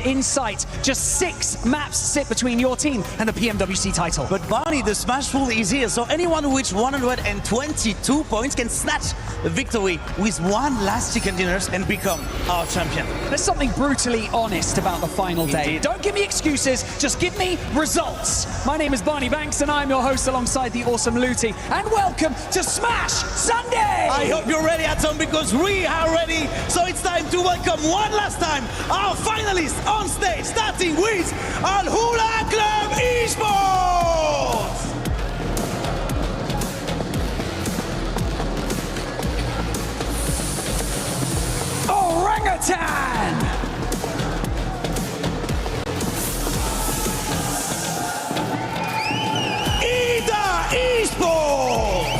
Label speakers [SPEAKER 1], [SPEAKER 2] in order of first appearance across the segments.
[SPEAKER 1] In sight, just 6 maps sit between your team and the PMWC title.
[SPEAKER 2] But Barney, the Smash Pool is here, so anyone who reaches 122 points can snatch a victory with 1 last chicken dinners and become our champion.
[SPEAKER 1] There's something brutally honest about the final day.
[SPEAKER 2] Indeed.
[SPEAKER 1] Don't give me excuses, just give me results. My name is Barney Banks and I'm your host alongside the awesome Luti. And welcome to Smash Sunday!
[SPEAKER 2] I hope you're ready at home because we are ready. So it's time to welcome one last time our finalists on stage, starting with Al Hula Club Esports!
[SPEAKER 1] Orangutan!
[SPEAKER 2] Esports!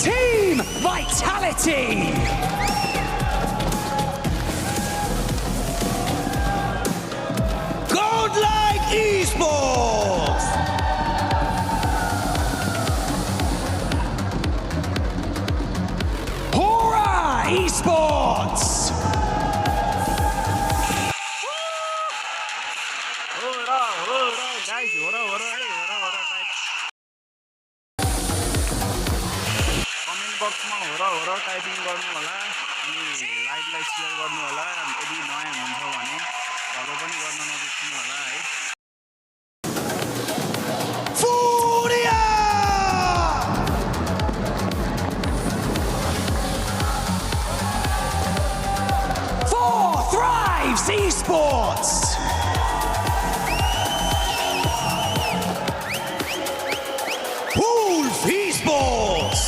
[SPEAKER 1] Team Vitality!
[SPEAKER 2] Godlike Esports!
[SPEAKER 1] Hora Esports!
[SPEAKER 3] बक्समा हो typing गर्नु होला अनि लाइभलाई share गर्नु होला यदि नयाँ हुन्छ भने फलो पनि गर्न नबिर्सनु होला है
[SPEAKER 2] Furia!
[SPEAKER 1] For Thrives Esports!
[SPEAKER 2] Wolf Esports!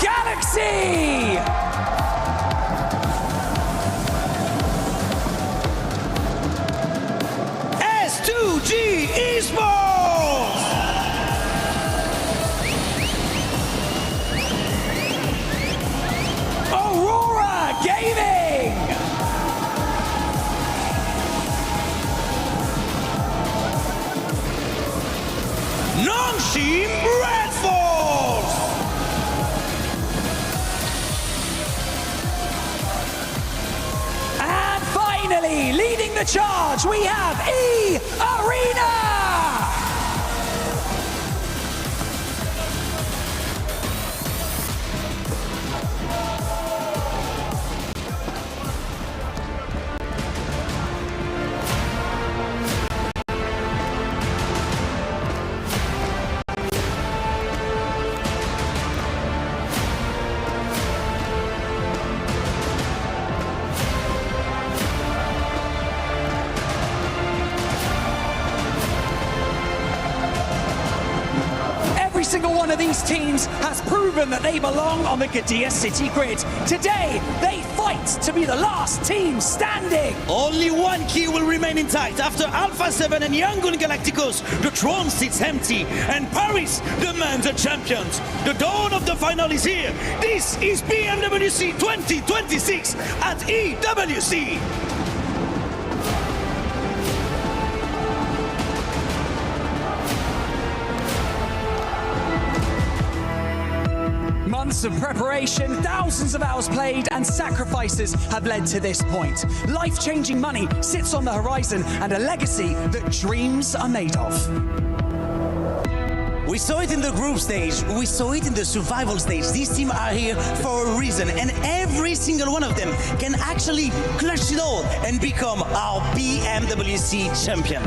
[SPEAKER 1] Galaxy!
[SPEAKER 2] S2G Esports!
[SPEAKER 1] Aurora Gaming!
[SPEAKER 2] Nongshim Red Force!
[SPEAKER 1] And finally, leading the charge, we have E-Arena! Every single one of these teams has proven that they belong on the Gadia City grid. Today, they fight to be the last team standing.
[SPEAKER 2] Only one key will remain intact. After Alpha 7 and Yangon Galacticos, the throne sits empty, and Paris demands a champion. The dawn of the final is here. This is PMWC 2026 at EWC.
[SPEAKER 1] Months of preparation, thousands of hours played, and sacrifices have led to this point. Life-changing money sits on the horizon, and a legacy that dreams are made of.
[SPEAKER 2] We saw it in the group stage, we saw it in the survival stage. These teams are here for a reason, and every single one of them can actually clutch it all and become our PMWC champion.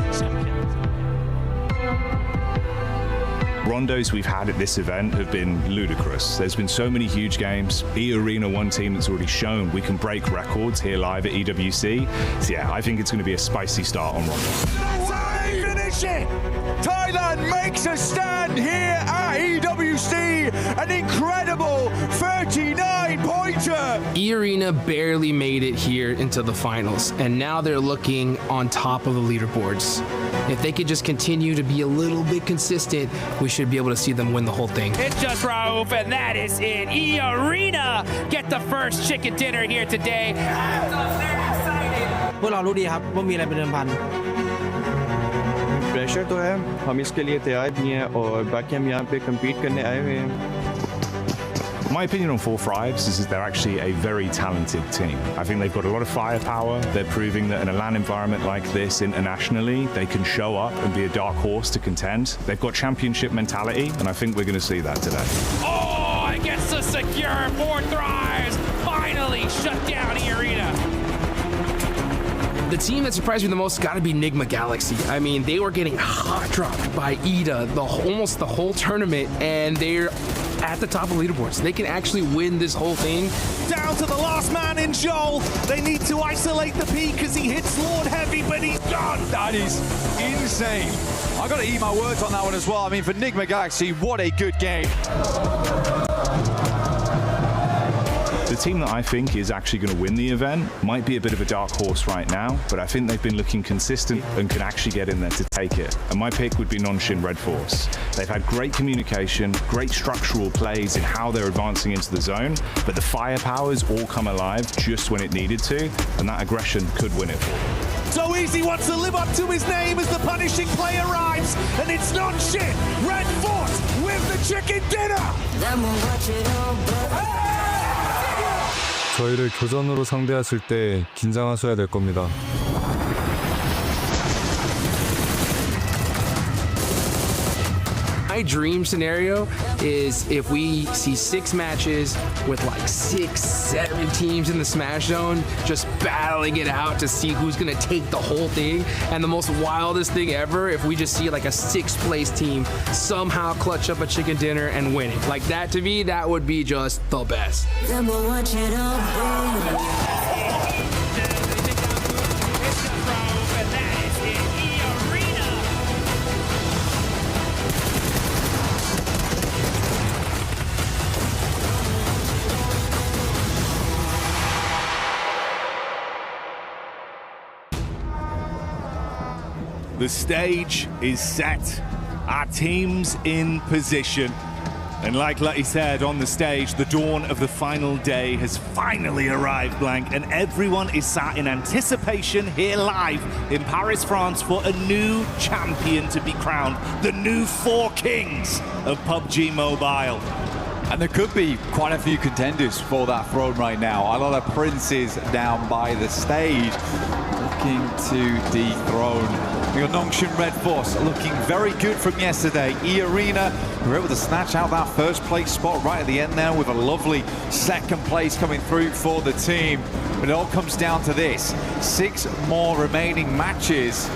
[SPEAKER 4] Rondos we've had at this event have been ludicrous. There's been so many huge games. E-Arena, one team that's already shown we can break records here live at EWC. So yeah, I think it's going to be a spicy start on Rondos.
[SPEAKER 5] That's how they finish it! Thailand makes a stand here at EWC. An incredible 39-pointer!
[SPEAKER 6] E-Arena barely made it here into the finals, and now they're looking on top of the leaderboards. If they could just continue to be a little bit consistent, we should be able to see them win the whole thing.
[SPEAKER 7] It's just Raouf, and that is it. E-Arena get the first chicken dinner here today.
[SPEAKER 8] พวกเรารู้ดีครับว่ามีอะไรเป็นเดิมพัน pressure तो है, हम इसके लिए तैयार भी हैं और बाकी हम यहाँ पे compete करने आए हुए हैं।
[SPEAKER 4] My opinion on Four Fives is they're actually a very talented team. I think they've got a lot of firepower. They're proving that in a LAN environment like this internationally, they can show up and be a dark horse to contend. They've got championship mentality, and I think we're going to see that today.
[SPEAKER 7] Oh, it gets the secure 4 thrives. Finally shut down E-Arena.
[SPEAKER 6] The team that surprised me the most got to be Nigma Galaxy. I mean, they were getting hot dropped by ETA almost the whole tournament, and they're at the top of leaderboards. They can actually win this whole thing.
[SPEAKER 2] Down to the last man in Joel. They need to isolate the P because he hits Lord heavy, but he's gone.
[SPEAKER 5] That is insane. I've got to eat my words on that one as well. I mean, for Nigma Galaxy, what a good game.
[SPEAKER 4] The team that I think is actually going to win the event might be a bit of a dark horse right now, but I think they've been looking consistent and can actually get in there to take it. And my pick would be Nonshin Red Force. They've had great communication, great structural plays in how they're advancing into the zone, but the firepowers all come alive just when it needed to, and that aggression could win it for them.
[SPEAKER 2] So Easy wants to live up to his name as the punishing play arrives, and it's Nonshin Red Force with the chicken dinner.
[SPEAKER 9] 저희를 교전으로 상대했을 때 긴장하셔야 될 겁니다.
[SPEAKER 6] My dream scenario is if we see 6 matches with like 6, 7 teams in the Smash Zone just battling it out to see who's gonna take the whole thing. And the most wildest thing ever, if we just see like a 6th place team somehow clutch up a chicken dinner and win it. Like that, to me, that would be just the best.
[SPEAKER 2] The stage is set, our team's in position. And like Lutty said on the stage, the dawn of the final day has finally arrived, Blank, and everyone is sat in anticipation here live in Paris, France for a new champion to be crowned, the new 4 kings of PUBG Mobile.
[SPEAKER 5] And there could be quite a few contenders for that throne right now. A lot of princes down by the stage looking to dethrone. We got Nonshin Red Force looking very good from yesterday. E-Arena were able to snatch out that first place spot right at the end there with a lovely second place coming through for the team. But it all comes down to this. 6 more remaining matches,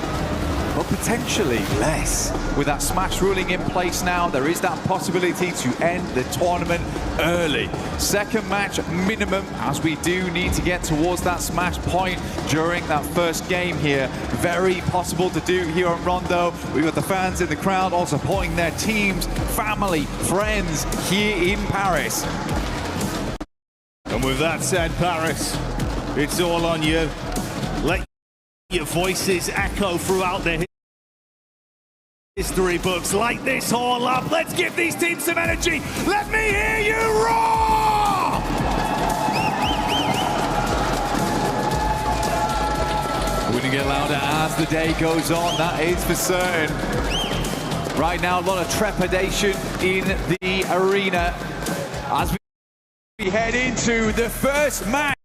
[SPEAKER 5] but potentially less. With that Smash ruling in place now, there is that possibility to end the tournament early. Second match minimum, as we do need to get towards that Smash point during that first game here. Very possible to do here on Rondo. We've got the fans in the crowd all supporting their teams, family, friends here in Paris.
[SPEAKER 2] And with that said, Paris, it's all on you. Let your voices echo throughout the history books. Light this all up. Let's give these teams some energy. Let me hear you roar!
[SPEAKER 5] We're going to get louder as the day goes on, that is for certain. Right now, a lot of trepidation in the arena as we head into the first match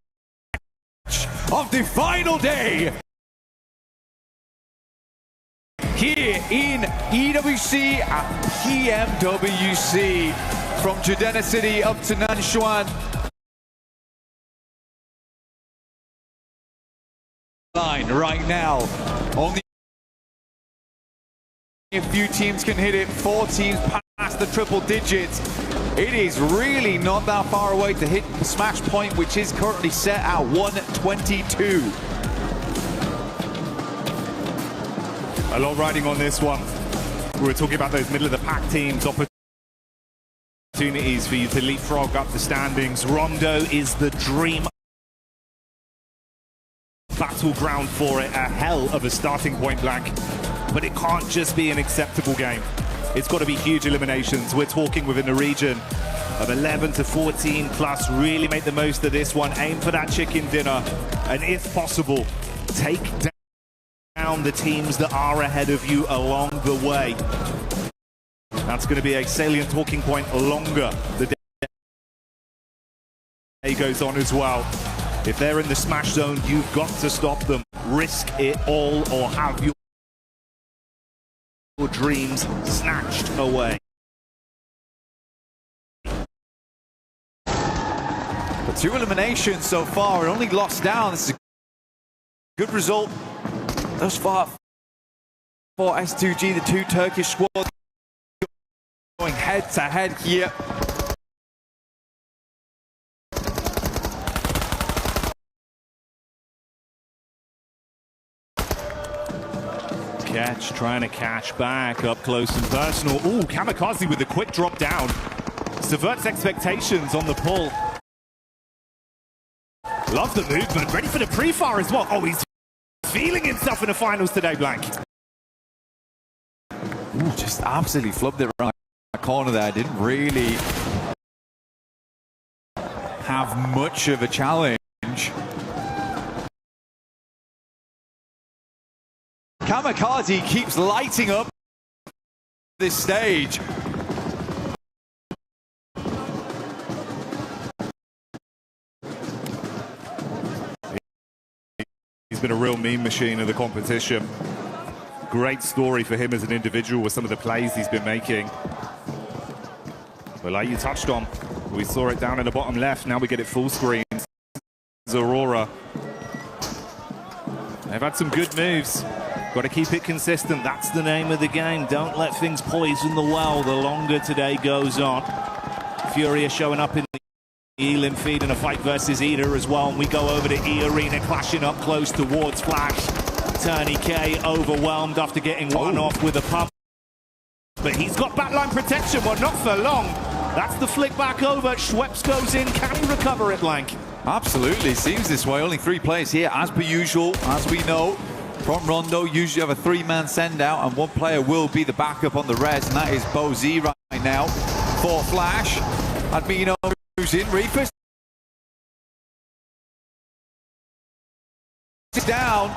[SPEAKER 5] of the final day here in EWC at Pmwc from Judena City up to Nanshuan. Line right now. Only a few teams can hit it. 4 teams past the triple digits. It is really not that far away to hit the Smash point, which is currently set at 122.
[SPEAKER 2] A lot riding on this one. We were talking about those middle of the pack teams, opportunities for you to leapfrog up the standings. Rondo is the dream battleground for it, a hell of a starting point, Blank. But it can't just be an acceptable game. It's got to be huge eliminations. We're talking within the region of 11 to 14 plus. Really make the most of this one. Aim for that chicken dinner. And if possible, take down
[SPEAKER 10] down the teams that are ahead of you along the way. That's going to be a salient talking point longer the day goes on as well. If they're in the smash zone, you've got to stop them. Risk it all or have your dreams snatched away.
[SPEAKER 5] But 2 eliminations so far and only lost down. This is a good result thus far for S2G, the 2 Turkish squads going head to head here.
[SPEAKER 10] Catch, trying to catch back up close and personal. Ooh, Kamikaze with a quick drop down. Subverts expectations on the pull. Love the movement, ready for the pre-fire as well. Oh, he's feeling himself in the finals today, Blank.
[SPEAKER 5] Ooh, just absolutely flubbed it around the corner there. Didn't really have much of a challenge. Kamikaze keeps lighting up this stage.
[SPEAKER 10] He's been a real meme machine of the competition. Great story for him as an individual with some of the plays he's been making. But like you touched on, we saw it down in the bottom left. Now we get it full screen. Aurora. They've had some good moves. Got to keep it consistent. That's the name of the game. Don't let things poison the well the longer today goes on. Furia showing up in the Elim feed in a fight versus Ida as well. And we go over to E Arena, clashing up close towards Flash. Turney K overwhelmed after getting one off with a pump. But he's got backline protection. Well, not for long. That's the flick back over. Schweppes goes in. Can he recover it, Blank?
[SPEAKER 5] Absolutely. Seems this way. Only 3 players here, as per usual. As we know, from Rondo, usually have a 3-man send-out, and 1 player will be the backup on the res, and that is Bo Z right now for Flash. Admino moves in. Reapers down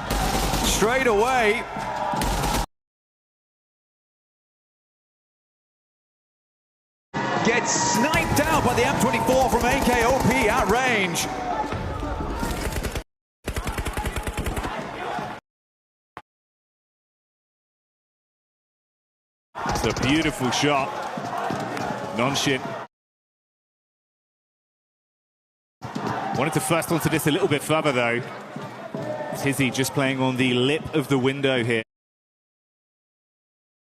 [SPEAKER 5] straight away. Gets sniped out by the M24 from AKOP at range.
[SPEAKER 10] It's a beautiful shot. Nonshin wanted to first onto this a little bit further though. Tizzy just playing on the lip of the window here.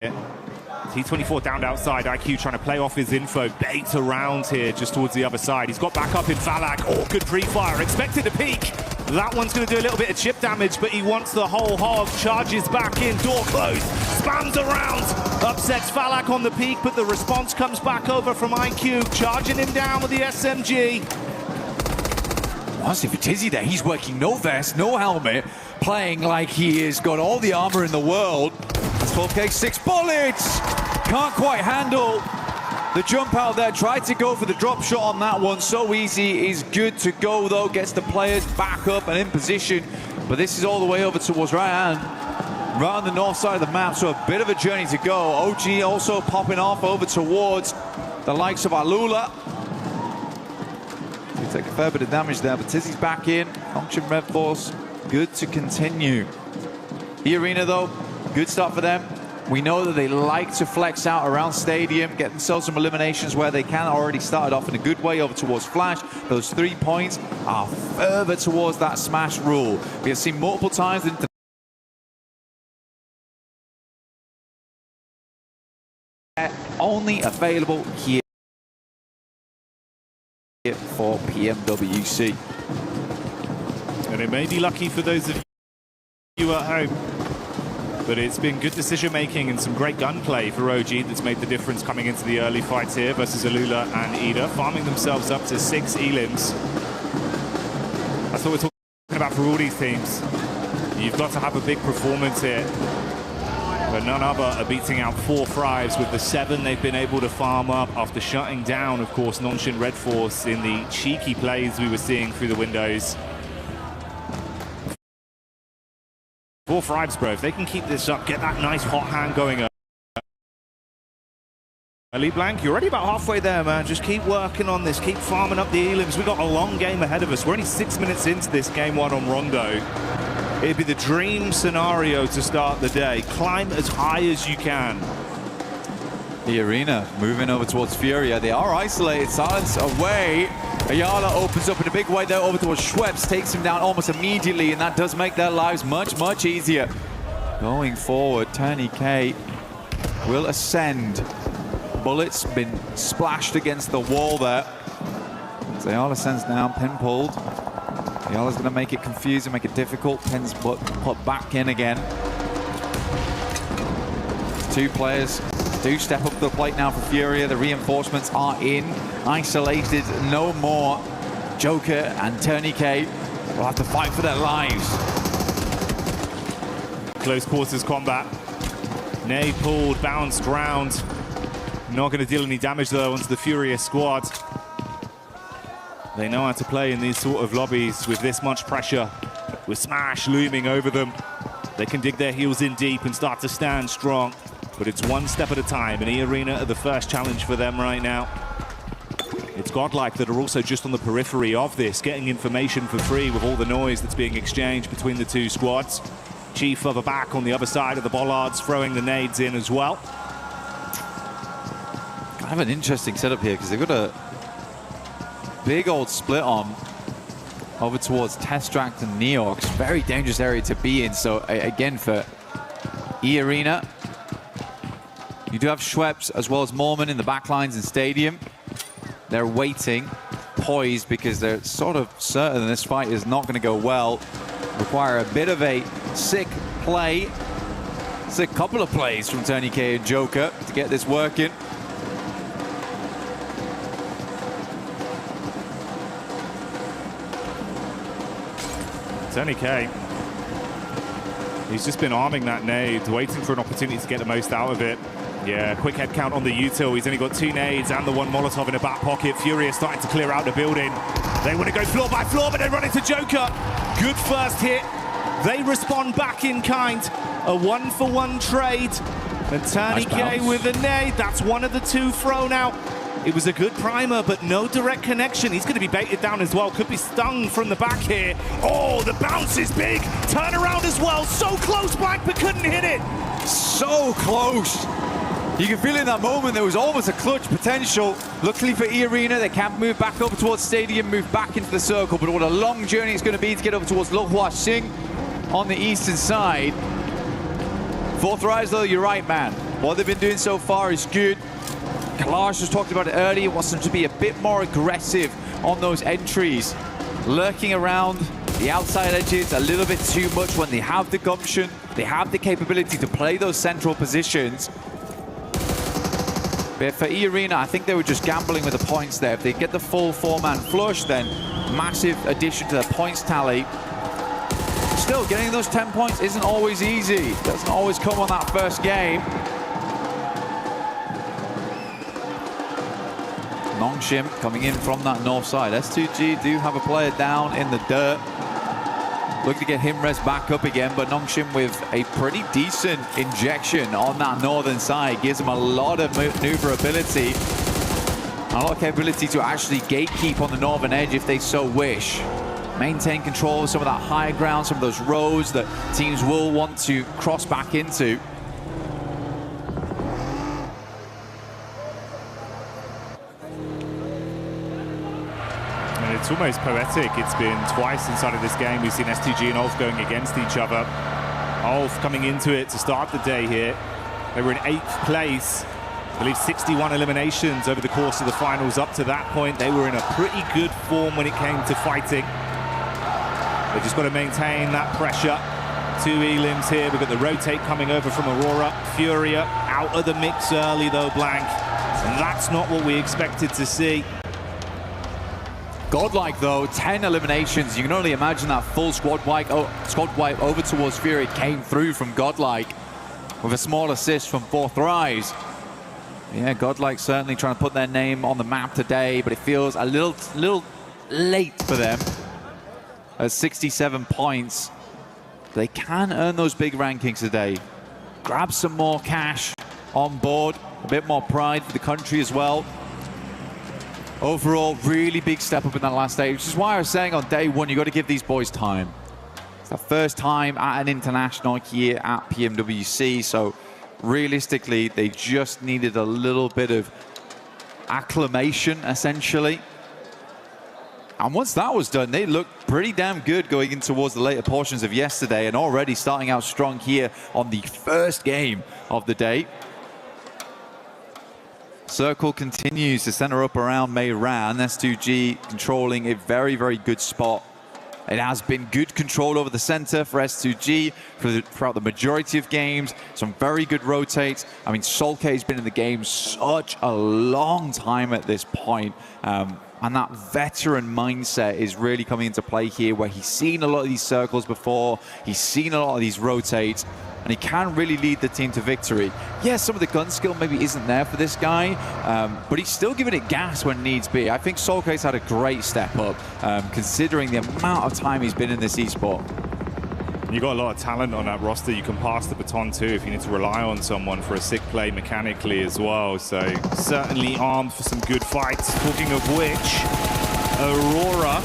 [SPEAKER 10] T24 down outside. IQ trying to play off his info. Bait around here just towards the other side. He's got back up in Falak. Oh, good pre-fire. Expected to peek. That one's going to do a little bit of chip damage, but he wants the whole hog. Charges back in. Door closed. Spams around. Upsets Falak on the peak, but the response comes back over from IQ. Charging him down with the SMG.
[SPEAKER 5] Honestly, for Tizzy there, he's working no vest, no helmet, playing like he has got all the armor in the world. That's 12K, 6 bullets! Can't quite handle the jump out there. Tried to go for the drop shot on that one. So easy, is good to go though. Gets the players back up and in position. But this is all the way over towards right hand, right on the north side of the map. So a bit of a journey to go. OG also popping off over towards the likes of Alula. We take a fair bit of damage there, but Tizzy's back in. Function Red Force, good to continue. The arena though, good start for them. We know that they like to flex out around stadium, get themselves some eliminations where they can. Already started off in a good way over towards Flash. Those 3 points are further towards that smash rule. We have seen multiple times in only available here for PMWC.
[SPEAKER 10] And it may be lucky for those of you at home, but it's been good decision-making and some great gunplay for OG that's made the difference coming into the early fights here versus Alula and Ida, farming themselves up to 6 elims. That's what we're talking about for all these teams. You've got to have a big performance here. But none other are beating out 4 Thrives with the 7 they've been able to farm up after shutting down, of course, Nonshin Red Force in the cheeky plays we were seeing through the windows. Four Fribes, bro. If they can keep this up, get that nice hot hand going early, Blank, you're already about halfway there, man. Just keep working on this. Keep farming up the elims. We've got a long game ahead of us. We're only 6 minutes into this game one on Rondo. It'd be the dream scenario to start the day. Climb as high as you can.
[SPEAKER 5] The arena moving over towards Furia. They are isolated. Silence away. Ayala opens up in a big way there over towards Schweppes. Takes him down almost immediately, and that does make their lives much, much easier. Going forward, TourneyK will ascend. Bullets been splashed against the wall there. Ayala sends down, pin pulled. Ayala's going to make it confusing, make it difficult. Pin's put back in again. Two players do step up to the plate now for Furia. The reinforcements are in. Isolated no more. Joker and TourneyK will have to fight for their lives.
[SPEAKER 10] Close quarters combat. Nade pulled, bounced round. Not going to deal any damage though onto the Furious squad. They know how to play in these sort of lobbies with this much pressure, with Smash looming over them. They can dig their heels in deep and start to stand strong, but it's one step at a time. And E-Arena are the first challenge for them right now. It's Godlike that are also just on the periphery of this, getting information for free with all the noise that's being exchanged between the two squads. Chief further back on the other side of the bollards, throwing the nades in as well.
[SPEAKER 5] Kind of an interesting setup here because they've got a big old split on over towards Testract and Neox. Very dangerous area to be in. So again, for E-Arena, you do have Schweppes as well as Mormon in the backlines and Stadium. They're waiting, poised, because they're sort of certain this fight is not going to go well. Require a bit of a sick play. It's a couple of plays from TourneyK and Joker to get this working.
[SPEAKER 10] TourneyK, he's just been arming that nade, waiting for an opportunity to get the most out of it. Yeah, quick head count on the util. He's only got 2 nades and the 1 Molotov in the back pocket. Furia starting to clear out the building. They want to go floor by floor, but they run into Joker. Good first hit. They respond back in kind. A 1-for-1 trade. And TourneyK with a nade. That's one of the 2 thrown out. It was a good primer, but no direct connection. He's going to be baited down as well. Could be stung from the back here. Oh, the bounce is big. Turn around as well. So close, Blank, but couldn't hit it.
[SPEAKER 5] So close. You can feel in that moment there was almost a clutch potential. Luckily for E-Arena, they can move back over towards Stadium, move back into the circle. But what a long journey it's going to be to get over towards Lo Hua Sing on the eastern side. Fourth Rise, though, you're right, man. What they've been doing so far is good. Kalash was talked about it earlier, wants them to be a bit more aggressive on those entries. Lurking around the outside edges a little bit too much when they have the gumption, they have the capability to play those central positions. But for E-Arena, I think they were just gambling with the points there. If they get the full 4-man flush, then massive addition to their points tally. Still, getting those 10 points isn't always easy. It doesn't always come on that first game. Nongshim coming in from that north side. S2G do have a player down in the dirt. Look to get him res back up again, but Nongshim with a pretty decent injection on that northern side. Gives him a lot of maneuverability. A lot of capability to actually gatekeep on the northern edge if they so wish. Maintain control of some of that higher ground, some of those roads that teams will want to cross back into.
[SPEAKER 10] It's almost poetic. It's been twice inside of this game. We've seen STG and Ulf going against each other. Ulf coming into it to start the day here. They were in 8th place. I believe 61 eliminations over the course of the finals. Up to that point, they were in a pretty good form when it came to fighting. They just got to maintain that pressure. 2 elims here. We've got the rotate coming over from Aurora. Furia out of the mix early though, Blank. And that's not what we expected to see.
[SPEAKER 5] Godlike, though, 10 eliminations. You can only imagine that full squad wipe over towards Fury came through from Godlike with a small assist from Fourth Rise. Yeah, Godlike certainly trying to put their name on the map today, but it feels a little late for them. At 67 points. They can earn those big rankings today. Grab some more cash on board, a bit more pride for the country as well. Overall, really big step up in that last stage, which is why I was saying on day one, you got to give these boys time. It's the first time at an international here at PMWC, so realistically, they just needed a little bit of acclimation, essentially. And once that was done, they looked pretty damn good going in towards the later portions of yesterday and already starting out strong here on the first game of the day. Circle continues to center up around Meiran. S2G controlling a very good spot. It has been good control over the center for S2G throughout the majority of games. Some very good rotates. I mean, Solke has been in the game such a long time at this point. And that veteran mindset is really coming into play here, where he's seen a lot of these circles before. He's seen a lot of these rotates. And he can really lead the team to victory. Yeah, some of the gun skill maybe isn't there for this guy, but he's still giving it gas when needs be. I think Solke's had a great step up, considering the amount of time he's been in this esport.
[SPEAKER 10] You've got a lot of talent on that roster. You can pass the baton too if you need to rely on someone for a sick play mechanically as well. So certainly armed for some good fights. Talking of which, Aurora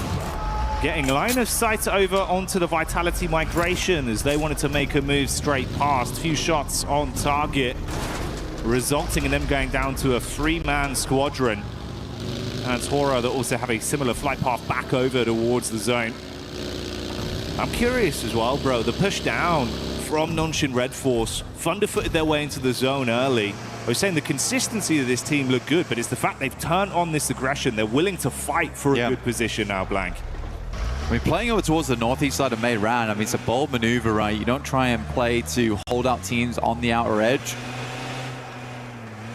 [SPEAKER 10] getting line of sight over onto the Vitality migration as they wanted to make a move straight past. Few shots on target, resulting in them going down to a 3-man squadron. And Tora that also have a similar flight path back over towards the zone. I'm curious as well, bro, the push down from Nonshin Red Force, thunder-footed their way into the zone early. I was saying the consistency of this team looked good, but it's the fact they've turned on this aggression. They're willing to fight for a good position now, Blank.
[SPEAKER 5] I mean, playing over towards the northeast side of Meiran, I mean, it's a bold maneuver, right? You don't try and play to hold out teams on the outer edge,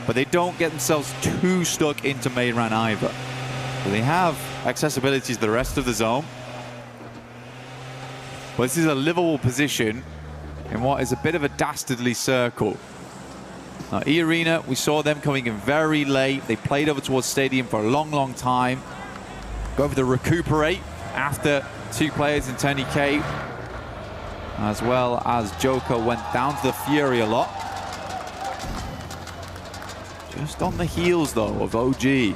[SPEAKER 5] but they don't get themselves too stuck into Meiran either. So they have accessibility to the rest of the zone, but this is a livable position in what is a bit of a dastardly circle. Now, E-Arena, we saw them coming in very late. They played over towards Stadium for a long time. Go over the recuperate after 2 players in Tony K, as well as Joker went down to the Fury a lot. Just on the heels, though, of OG.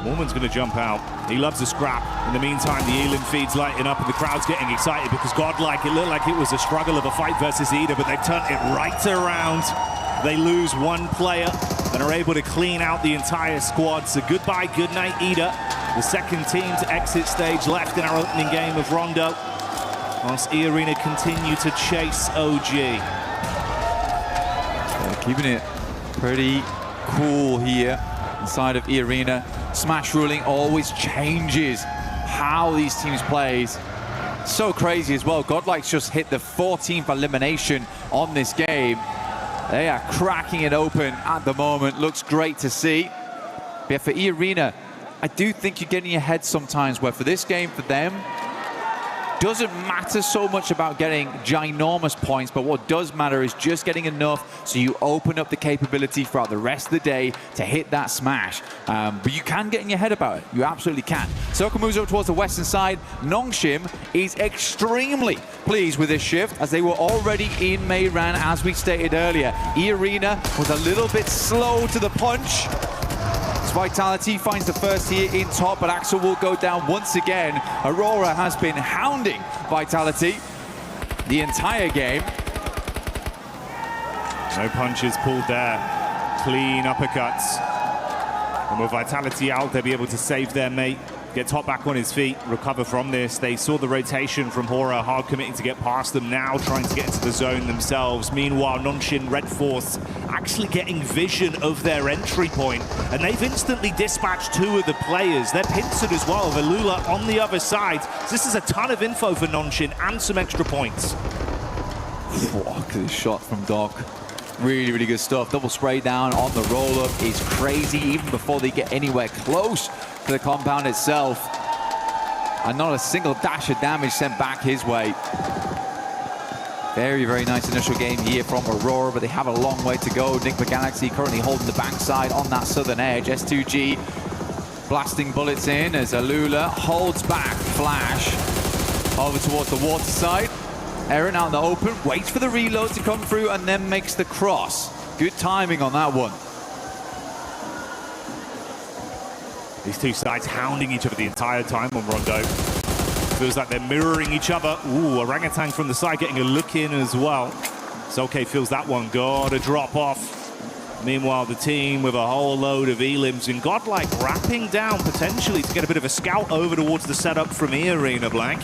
[SPEAKER 10] Mormon's going to jump out. He loves a scrap. In the meantime, the Elam feed's lighting up and the crowd's getting excited because Godlike, it looked like it was a struggle of a fight versus Ida, but they've turned it right around. They lose 1 player and are able to clean out the entire squad. So goodbye, good night, Ida. The second team to exit stage left in our opening game of Rondo, whilst E-Arena continue to chase OG.
[SPEAKER 5] Keeping it pretty cool here inside of E-Arena. Smash ruling always changes how these teams play. So crazy as well. Godlike's just hit the 14th elimination on this game. They are cracking it open at the moment. Looks great to see. But for E-Arena, I do think you get in your head sometimes where for this game, for them, doesn't matter so much about getting ginormous points, but what does matter is just getting enough so you open up the capability throughout the rest of the day to hit that smash. But you can get in your head about it. You absolutely can. Circle moves up towards the western side. Nongshim is extremely pleased with this shift as they were already in Meiran, as we stated earlier. E-Arena was a little bit slow to the punch. Vitality finds the first here in top, but Axel will go down once again. Aurora has been hounding Vitality the entire game.
[SPEAKER 10] No punches pulled there. Clean uppercuts. And with Vitality out, they'll be able to save their mate. Get Top back on his feet, recover from this. They saw the rotation from Hora, hard committing to get past them, now trying to get into the zone themselves. Meanwhile, Nonshin Red Force actually getting vision of their entry point, and they've instantly dispatched 2 of the players. They're pincered as well, Velula on the other side. So this is a ton of info for Nonshin and some extra points.
[SPEAKER 5] Look at this shot from Doc. Really good stuff. Double spray down on the roll-up is crazy, even before they get anywhere close to the compound itself. And not a single dash of damage sent back his way. Very nice initial game here from Aurora, but they have a long way to go. Nick McGalaxy currently holding the backside on that southern edge. S2G blasting bullets in as Alula holds back Flash over towards the water side. Aaron out in the open, waits for the reload to come through and then makes the cross. Good timing on that one.
[SPEAKER 10] These two sides hounding each other the entire time on Rondo. Feels like they're mirroring each other. Ooh, Orangutan from the side getting a look in as well. Solke feels that one. Gotta drop off. Meanwhile, the team with a whole load of elims and Godlike wrapping down potentially to get a bit of a scout over towards the setup from E-Arena, Blank.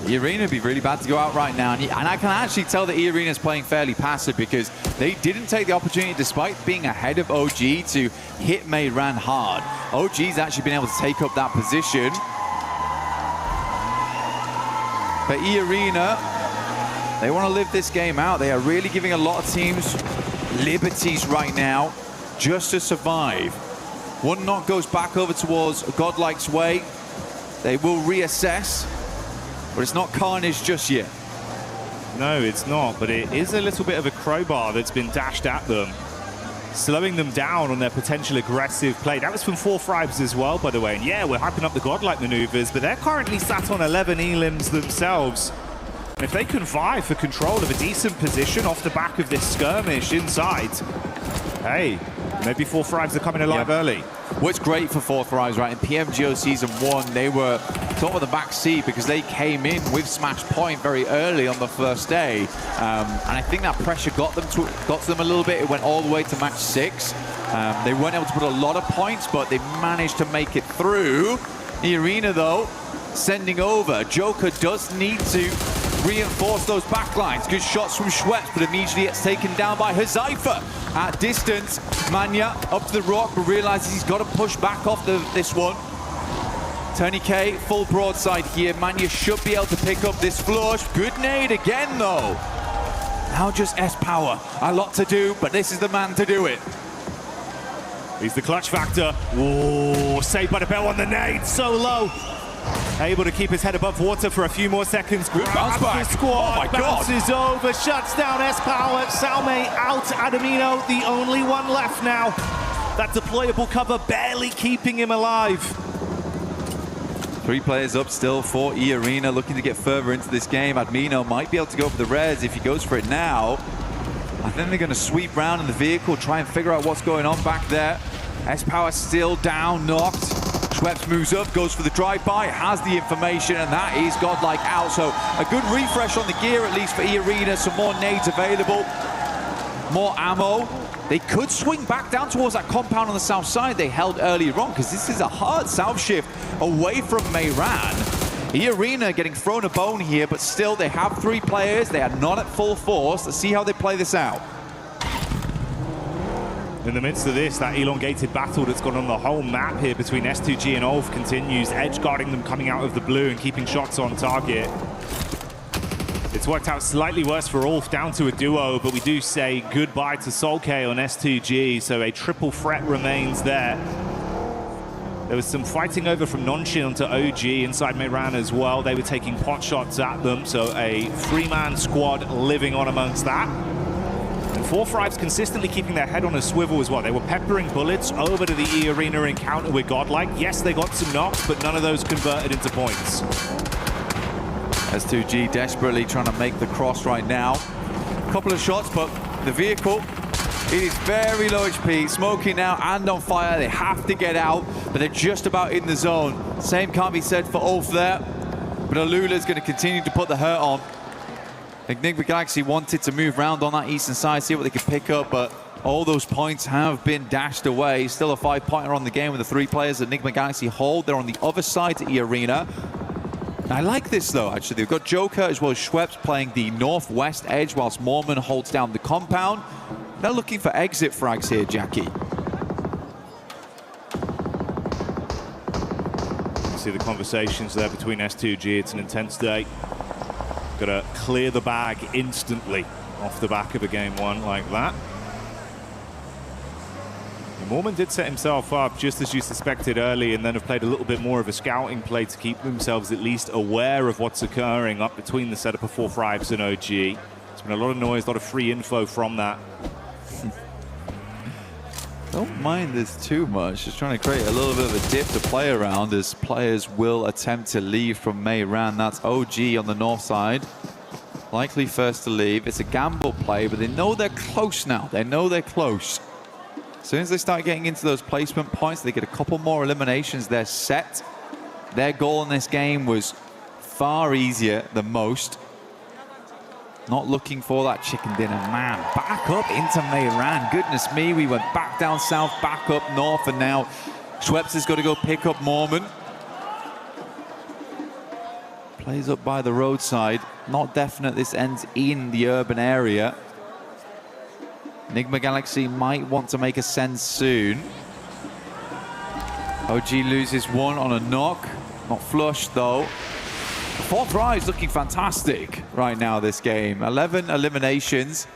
[SPEAKER 5] E-Arena would be really bad to go out right now. And I can actually tell that E-Arena is playing fairly passive because they didn't take the opportunity, despite being ahead of OG, to hit Mayran hard. OG's actually been able to take up that position. But E-Arena, they want to live this game out. They are really giving a lot of teams liberties right now just to survive. One knock goes back over towards Godlike's way. They will reassess, but it's not carnage just yet.
[SPEAKER 10] No, it's not, but it is a little bit of a crowbar that's been dashed at them, slowing them down on their potential aggressive play. That was from 4Fribes as well, by the way. And yeah, we're hyping up the Godlike maneuvers, but they're currently sat on 11 elims themselves. And if they can vie for control of a decent position off the back of this skirmish inside, hey, maybe 4Fribes are coming alive early.
[SPEAKER 5] What's great for 4Fribes, right? In PMGO Season 1, they were top of the back seat because they came in with Smash Point very early on the first day. And I think that pressure got to them a little bit. It went all the way to match 6. They weren't able to put a lot of points, but they managed to make it through. The Arena, though, sending over. Joker does need to reinforce those backlines. Good shots from Schweppes, but immediately it's taken down by Huzaifa. At distance, Manya up to the rock, but realizes he's got to push back off this one. Tony K, full broadside here. Manya should be able to pick up this flush. Good nade again, though. Now just S-Power. A lot to do, but this is the man to do it.
[SPEAKER 10] He's the clutch factor. Ooh, saved by the bell on the nade. So low. Able to keep his head above water for a few more seconds.
[SPEAKER 5] Good bounce back.
[SPEAKER 10] The squad,
[SPEAKER 5] oh my God.
[SPEAKER 10] Bounces over, shuts down S-Power. Salme out, Adamino, the only one left now. That deployable cover barely keeping him alive.
[SPEAKER 5] 3 players up still for E-Arena, looking to get further into this game. Admino might be able to go for the res if he goes for it now. I think they're going to sweep round in the vehicle, try and figure out what's going on back there. S-Power still down, knocked. Schweppes moves up, goes for the drive-by, has the information, and that is Godlike out. So a good refresh on the gear, at least for E-Arena. Some more nades available, more ammo. They could swing back down towards that compound on the south side they held earlier on, because this is a hard south shift away from Mayran. E-Arena getting thrown a bone here, but still they have 3 players. They are not at full force. Let's see how they play this out.
[SPEAKER 10] In the midst of this, that elongated battle that's gone on the whole map here between S2G and Ulf continues, edge guarding them coming out of the blue and keeping shots on target. It's worked out slightly worse for Ulf, down to a duo, but we do say goodbye to Solke on S2G, so a triple threat remains there. There was some fighting over from Nonshin onto OG inside Mayran as well. They were taking pot shots at them, so a 3-man squad living on amongst that. And 4Fribes consistently keeping their head on a swivel as well. They were peppering bullets over to the E-Arena encounter with Godlike. Yes, they got some knocks, but none of those converted into points.
[SPEAKER 5] S2G desperately trying to make the cross right now. A couple of shots, but the vehicle, it is very low HP, smoking now and on fire. They have to get out, but they're just about in the zone. Same can't be said for Ulf there, but Alula's going to continue to put the hurt on. Enigma Galaxy wanted to move around on that eastern side, see what they could pick up, but all those points have been dashed away. Still a 5-pointer on the game with the 3 players that Enigma Galaxy hold. They're on the other side to E-Arena. I like this, though, actually. They've got Joker as well as Schweppes playing the northwest edge whilst Mormon holds down the compound. They're looking for exit frags here, Jackie.
[SPEAKER 10] You see the conversations there between S2G. It's an intense day. Got to clear the bag instantly off the back of a game 1 like that. And Mormon did set himself up just as you suspected early, and then have played a little bit more of a scouting play to keep themselves at least aware of what's occurring up between the setup of 4Fribes and OG. There's been a lot of noise, a lot of free info from that.
[SPEAKER 5] Don't mind this too much. Just trying to create a little bit of a dip to play around as players will attempt to leave from Meiran. That's OG on the north side. Likely first to leave. It's a gamble play, but they know they're close now. They know they're close. As soon as they start getting into those placement points, they get a couple more eliminations. They're set. Their goal in this game was far easier than most. Not looking for that chicken dinner, man. Back up into Meiran. Goodness me, we went back down south, back up north, and now Schweppes has got to go pick up Mormon. Plays up by the roadside. Not definite this ends in the urban area. Enigma Galaxy might want to make a send soon. OG loses one on a knock. Not flushed though. The fourth rise looking fantastic right now this game. 11 eliminations,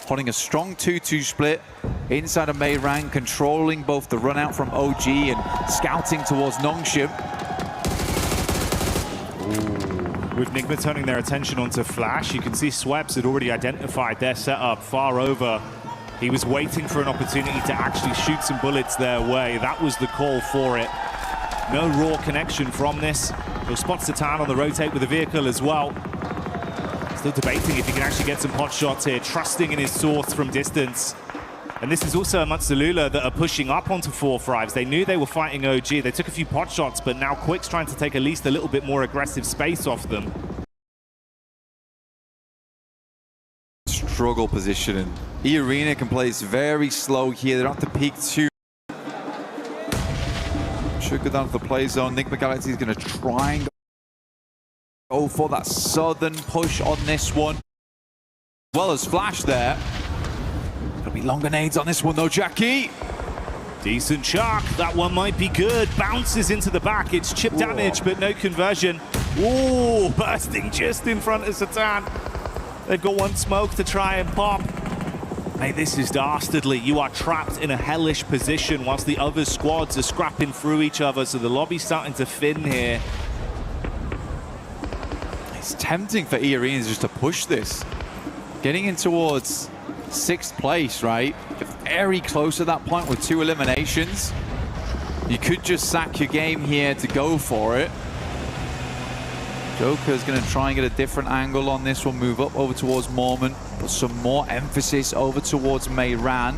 [SPEAKER 5] holding a strong 2-2 split inside of Meiran, controlling both the run out from OG and scouting towards Nongshim.
[SPEAKER 10] With Enigma turning their attention onto Flash, you can see Schweppes had already identified their setup far over. He was waiting for an opportunity to actually shoot some bullets their way. That was the call for it. No raw connection from this. He'll spot Satan on the rotate with the vehicle as well. Still debating if he can actually get some pot shots here, trusting in his source from distance. And this is also amongst the Lula that are pushing up onto 4-5s. They knew they were fighting OG. They took a few pot shots, but now Quick's trying to take at least a little bit more aggressive space off them.
[SPEAKER 5] Struggle positioning. E-Arena can play this very slow here. They don't have to peak too. Should go down to the play zone. Enigma Galaxy is going to try and go for that southern push on this one. As well as Flash there. Gonna be long grenades on this one though, Jackie.
[SPEAKER 10] Decent chuck. That one might be good. Bounces into the back. It's chip damage, but no conversion. Ooh, bursting just in front of Satan. They've got one smoke to try and pop. Mate, this is dastardly. You are trapped in a hellish position whilst the other squads are scrapping through each other, so the lobby's starting to thin here.
[SPEAKER 5] It's tempting for E-Arenas just to push this. Getting in towards 6th place, right? You're very close at that point with 2 eliminations. You could just sack your game here to go for it. Joker's going to try and get a different angle on this one, move up over towards Mormon, put some more emphasis over towards Meiran.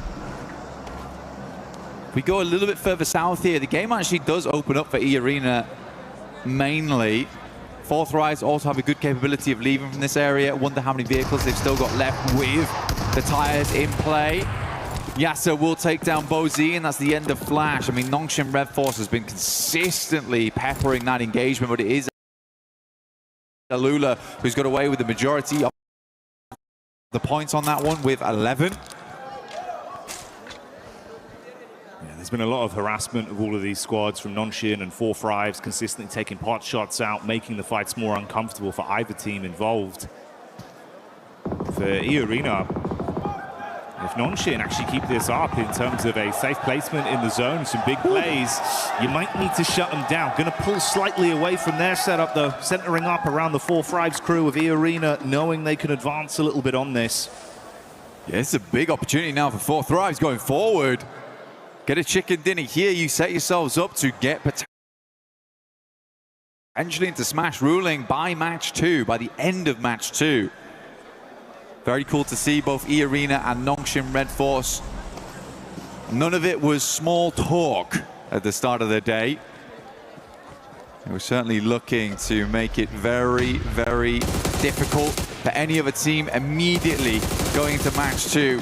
[SPEAKER 5] If we go a little bit further south here, the game actually does open up for E-Arena mainly. 4th Rise also have a good capability of leaving from this area. Wonder how many vehicles they've still got left with the tires in play. Yasser will take down Bozi, and that's the end of Flash. I mean, Nongshim Red Force has been consistently peppering that engagement, but it is Lula who's got away with the majority of the points on that one with 11.
[SPEAKER 10] Yeah, there's been a lot of harassment of all of these squads from Nongshim and 4-5s, consistently taking pot shots out, making the fights more uncomfortable for either team involved. For E-Arena, if Nongshim actually keep this up in terms of a safe placement in the zone, some big plays, you might need to shut them down. Going to pull slightly away from their setup, though, centering up around the 4-5s crew of E-Arena, knowing they can advance a little bit on this.
[SPEAKER 5] Yeah, it's a big opportunity now for 4-5s going forward. Get a chicken dinner here. You set yourselves up to get potentially into Smash ruling by match 2, by the end of match 2. Very cool to see both E-Arena and Nongshim Red Force. None of it was small talk at the start of the day. They were certainly looking to make it very, very difficult for any other team immediately going into match 2.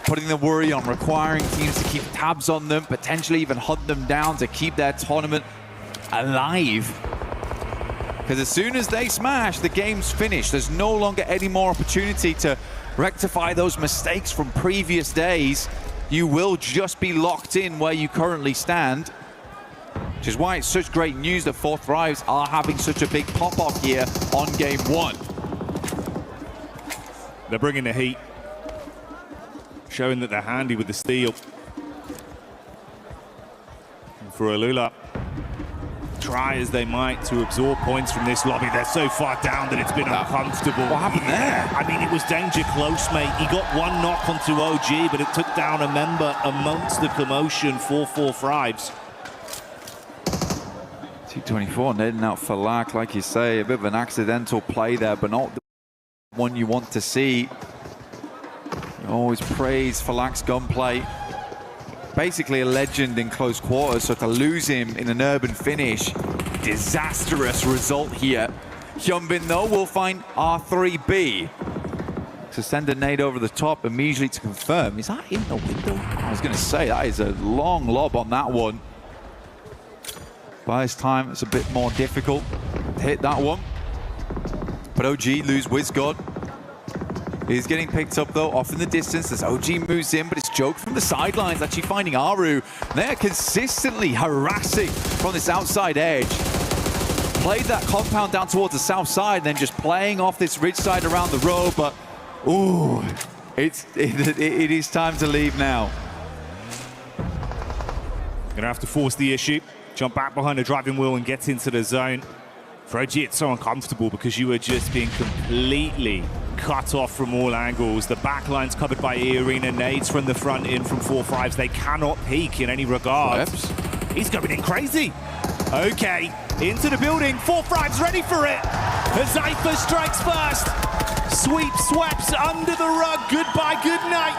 [SPEAKER 5] Putting the worry on, requiring teams to keep tabs on them, potentially even hunt them down to keep their tournament alive. Because as soon as they smash, the game's finished. There's no longer any more opportunity to rectify those mistakes from previous days. You will just be locked in where you currently stand. Which is why it's such great news that 4-5s are having such a big pop-off here on game 1.
[SPEAKER 10] They're bringing the heat, showing that they're handy with the steel. And for Alula, try as they might to absorb points from this lobby. They're so far down that it's been uncomfortable.
[SPEAKER 5] What happened there?
[SPEAKER 10] I mean, it was danger close, mate. He got one knock onto OG, but it took down a member amongst the commotion. 4-4 Thrives.
[SPEAKER 5] 224 heading out for Lack, like you say, a bit of an accidental play there, but not the one you want to see. You always praise Falak's gunplay. Basically a legend in close quarters, so to lose him in an urban finish, disastrous result here. Hyunbin though will find R3B. To send a nade over the top immediately to confirm. Is that in the window? I was going to say, that is a long lob on that one. By this time, it's a bit more difficult to hit that one. But OG lose WizGod. He's getting picked up though, off in the distance as OG moves in, but it's Joke from the sidelines actually finding Aru. They're consistently harassing from this outside edge. Played that compound down towards the south side, then just playing off this ridge side around the road, but ooh, it is time to leave now.
[SPEAKER 10] Gonna have to force the issue, jump back behind the driving wheel and get into the zone. For OG, it's so uncomfortable because you are just being completely cut off from all angles. The back line's covered by E-Arena, nades from the front in from 4-5s. They cannot peek in any regard. He's going in crazy. Okay, into the building. 4-5's ready for it. Huzaifa strikes first. Sweep, sweeps under the rug. Goodbye, good night.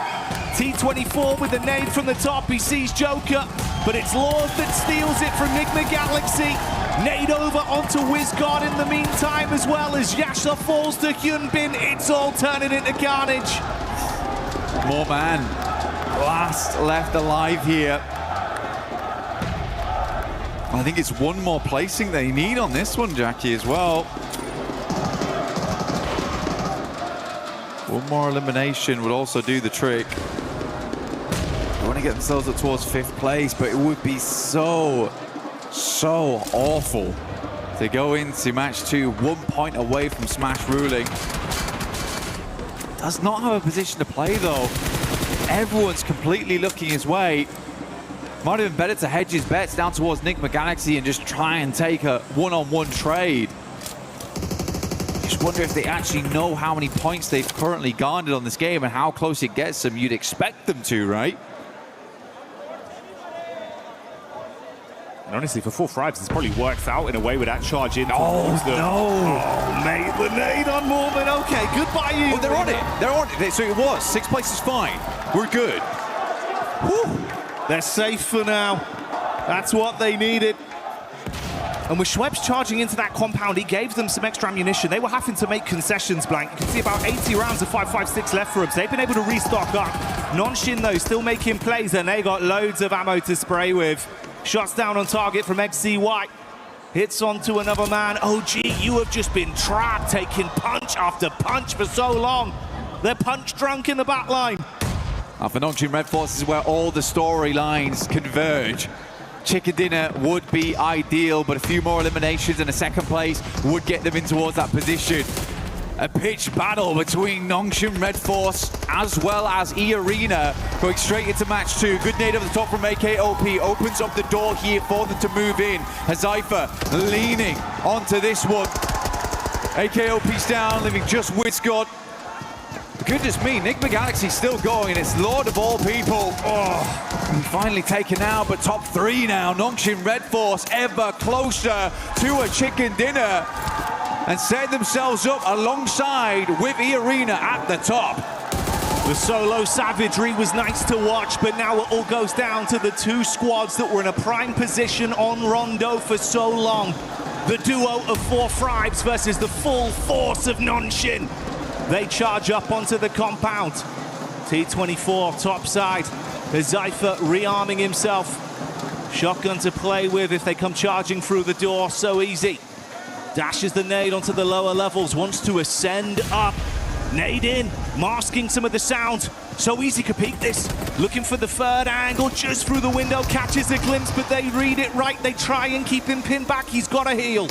[SPEAKER 10] T24 with a nade from the top. He sees Joker, but it's Lord that steals it from Nigma Galaxy. Nade over onto WizGod in the meantime, as well as Yasha falls to Hyunbin. It's all turning into carnage.
[SPEAKER 5] More man. Last left alive here. I think it's one more placing they need on this one, Jackie, as well. One more elimination would also do the trick. They want to get themselves up towards 5th place, but it would be so awful to go into match 2 1 point away from Smash ruling. Does not have a position to play though. Everyone's completely looking his way. Might have been better to hedge his bets down towards Nigma Galaxy and just try and take a one-on-one trade. Just wonder if they actually know how many points they've currently garnered on this game and how close it gets them. You'd expect them to, right?
[SPEAKER 10] And honestly, for 4-5s, it's probably worked out in a way with that charge in.
[SPEAKER 5] Oh,
[SPEAKER 10] Oh, mate, the nade on Mormon. Okay, goodbye, you.
[SPEAKER 5] Oh, they're on it. They're on it. So it was. 6th place is fine. We're good.
[SPEAKER 10] Whew. They're safe for now. That's what they needed. And with Schweppes charging into that compound, he gave them some extra ammunition. They were having to make concessions, Blank. You can see about 80 rounds of 5.56 left for them. So they've been able to restock up. Nonshin, though, still making plays, and they got loads of ammo to spray with. Shots down on target from XCY. Hits onto another man. OG, you have just been trapped, taking punch after punch for so long. They're punch drunk in the back line.
[SPEAKER 5] For Nongchin Red Force is where all the storylines converge. Chicken dinner would be ideal, but a few more eliminations and a 2nd place would get them in towards that position. A pitched battle between Nongchin Red Force as well as E-Arena going straight into match 2. Good nade over the top from AKOP, opens up the door here for them to move in. Huzaifa leaning onto this one. AKOP's down, leaving just WizGod. Goodness me, Nigma Galaxy's still going, and it's Lord of all people. Oh, finally taken out, but top 3 now. Nongchin Red Force ever closer to a chicken dinner and set themselves up alongside with E-Arena at the top.
[SPEAKER 10] The solo savagery was nice to watch, but now it all goes down to the 2 squads that were in a prime position on Rondo for so long. The duo of 4-5s versus the full force of Nonshin. They charge up onto the compound. T24 topside. Huzaifa rearming himself. Shotgun to play with if they come charging through the door. So easy. Dashes the nade onto the lower levels. Wants to ascend up. Nade in. Masking some of the sound. So easy to peek this. Looking for the 3rd angle. Just through the window. Catches a glimpse, but they read it right. They try and keep him pinned back. He's got to heal.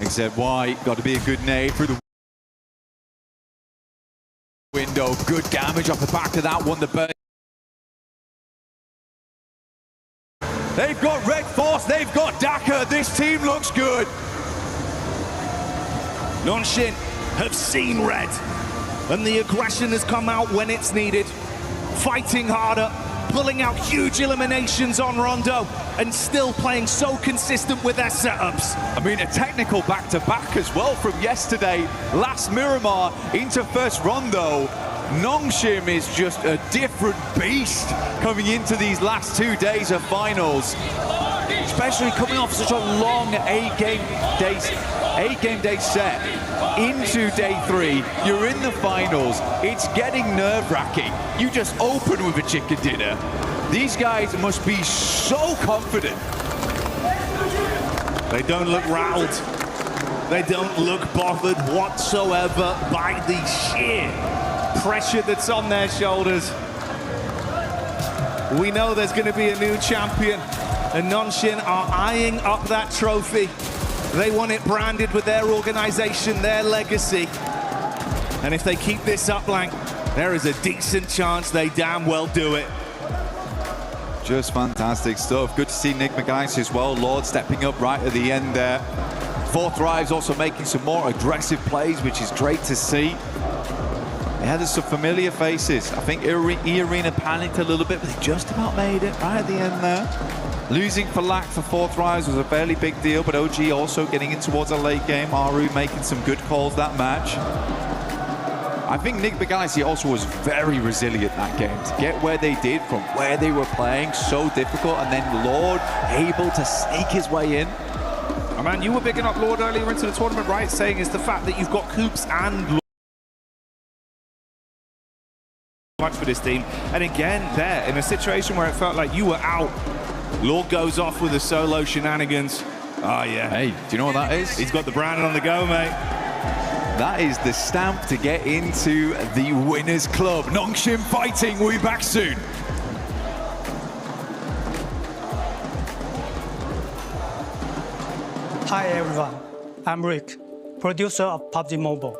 [SPEAKER 5] XZY, got to be a good nade through the window. Good damage off the back of that one. The They've got Red Force, they've got Dhaka. This team looks good.
[SPEAKER 10] Nongshim have seen red, and the aggression has come out when it's needed. Fighting harder, pulling out huge eliminations on Rondo, and still playing so consistent with their setups.
[SPEAKER 5] I mean, a technical back-to-back as well from yesterday. Last Miramar into first Rondo. Nongshim is just a different beast coming into these last 2 days of finals. Especially coming off such a long eight-game day set into day 3. You're in the finals. It's getting nerve-wracking. You just open with a chicken dinner. These guys must be so confident.
[SPEAKER 10] They don't look rattled. They don't look bothered whatsoever by the sheer pressure that's on their shoulders. We know there's going to be a new champion, and Nongshim are eyeing up that trophy. They want it branded with their organization, their legacy. And if they keep this up, Lang, there is a decent chance they damn well do it.
[SPEAKER 5] Just fantastic stuff. Good to see Nick McGuinness as well. Lord stepping up right at the end there. Fourth Thrive's also making some more aggressive plays, which is great to see. They had some familiar faces. I think E-Arena panicked a little bit, but they just about made it right at the end there. Losing for Lack for Fourth Rise was a fairly big deal, but OG also getting in towards a late game. Aru making some good calls that match. I think Nick McGuinness also was very resilient that game. To get where they did from where they were playing, so difficult, and then Lord able to sneak his way in.
[SPEAKER 10] Oh man, you were bigging up Lord earlier into the tournament, right? Saying it's the fact that you've got Coops and Lord much for this team. And again, there, in a situation where it felt like you were out, Lord goes off with the solo shenanigans. Oh yeah.
[SPEAKER 5] Hey, do you know what that is?
[SPEAKER 10] He's got the brand on the go, mate.
[SPEAKER 5] That is the stamp to get into the Winners Club. Nongshim fighting, we'll be back soon.
[SPEAKER 11] Hi everyone, I'm Rick, producer of PUBG Mobile.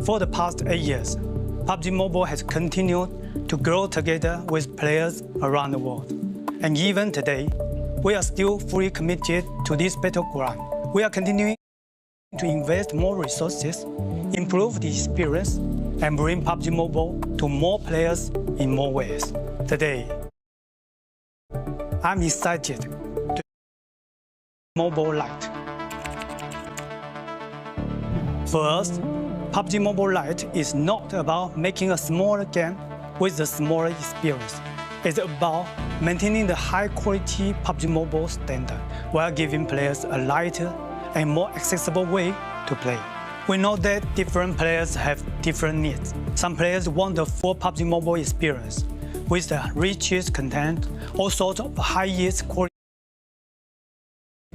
[SPEAKER 11] For the past 8 years, PUBG Mobile has continued to grow together with players around the world. And even today, we are still fully committed to this battleground. We are continuing to invest more resources, improve the experience, and bring PUBG Mobile to more players in more ways. Today, I'm excited to Mobile Lite. For us, PUBG Mobile Lite is not about making a smaller game with a smaller experience. It's about maintaining the high-quality PUBG Mobile standard while giving players a lighter and more accessible way to play. We know that different players have different needs. Some players want the full PUBG Mobile experience with the richest content, all sorts of highest quality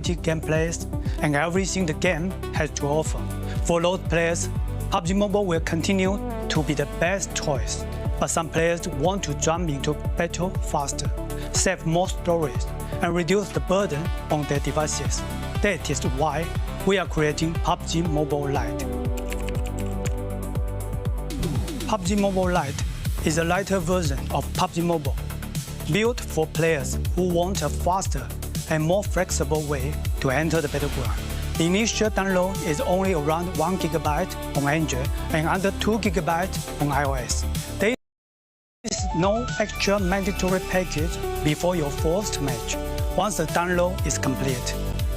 [SPEAKER 11] gameplays, and everything the game has to offer. For those players, PUBG Mobile will continue to be the best choice. But some players want to jump into battle faster, save more stories, and reduce the burden on their devices. That is why we are creating PUBG Mobile Lite. PUBG Mobile Lite is a lighter version of PUBG Mobile, built for players who want a faster and more flexible way to enter the battleground. The initial download is only around 1 GB on Android and under 2 GB on iOS. There is no extra mandatory package before your first match. Once the download is complete,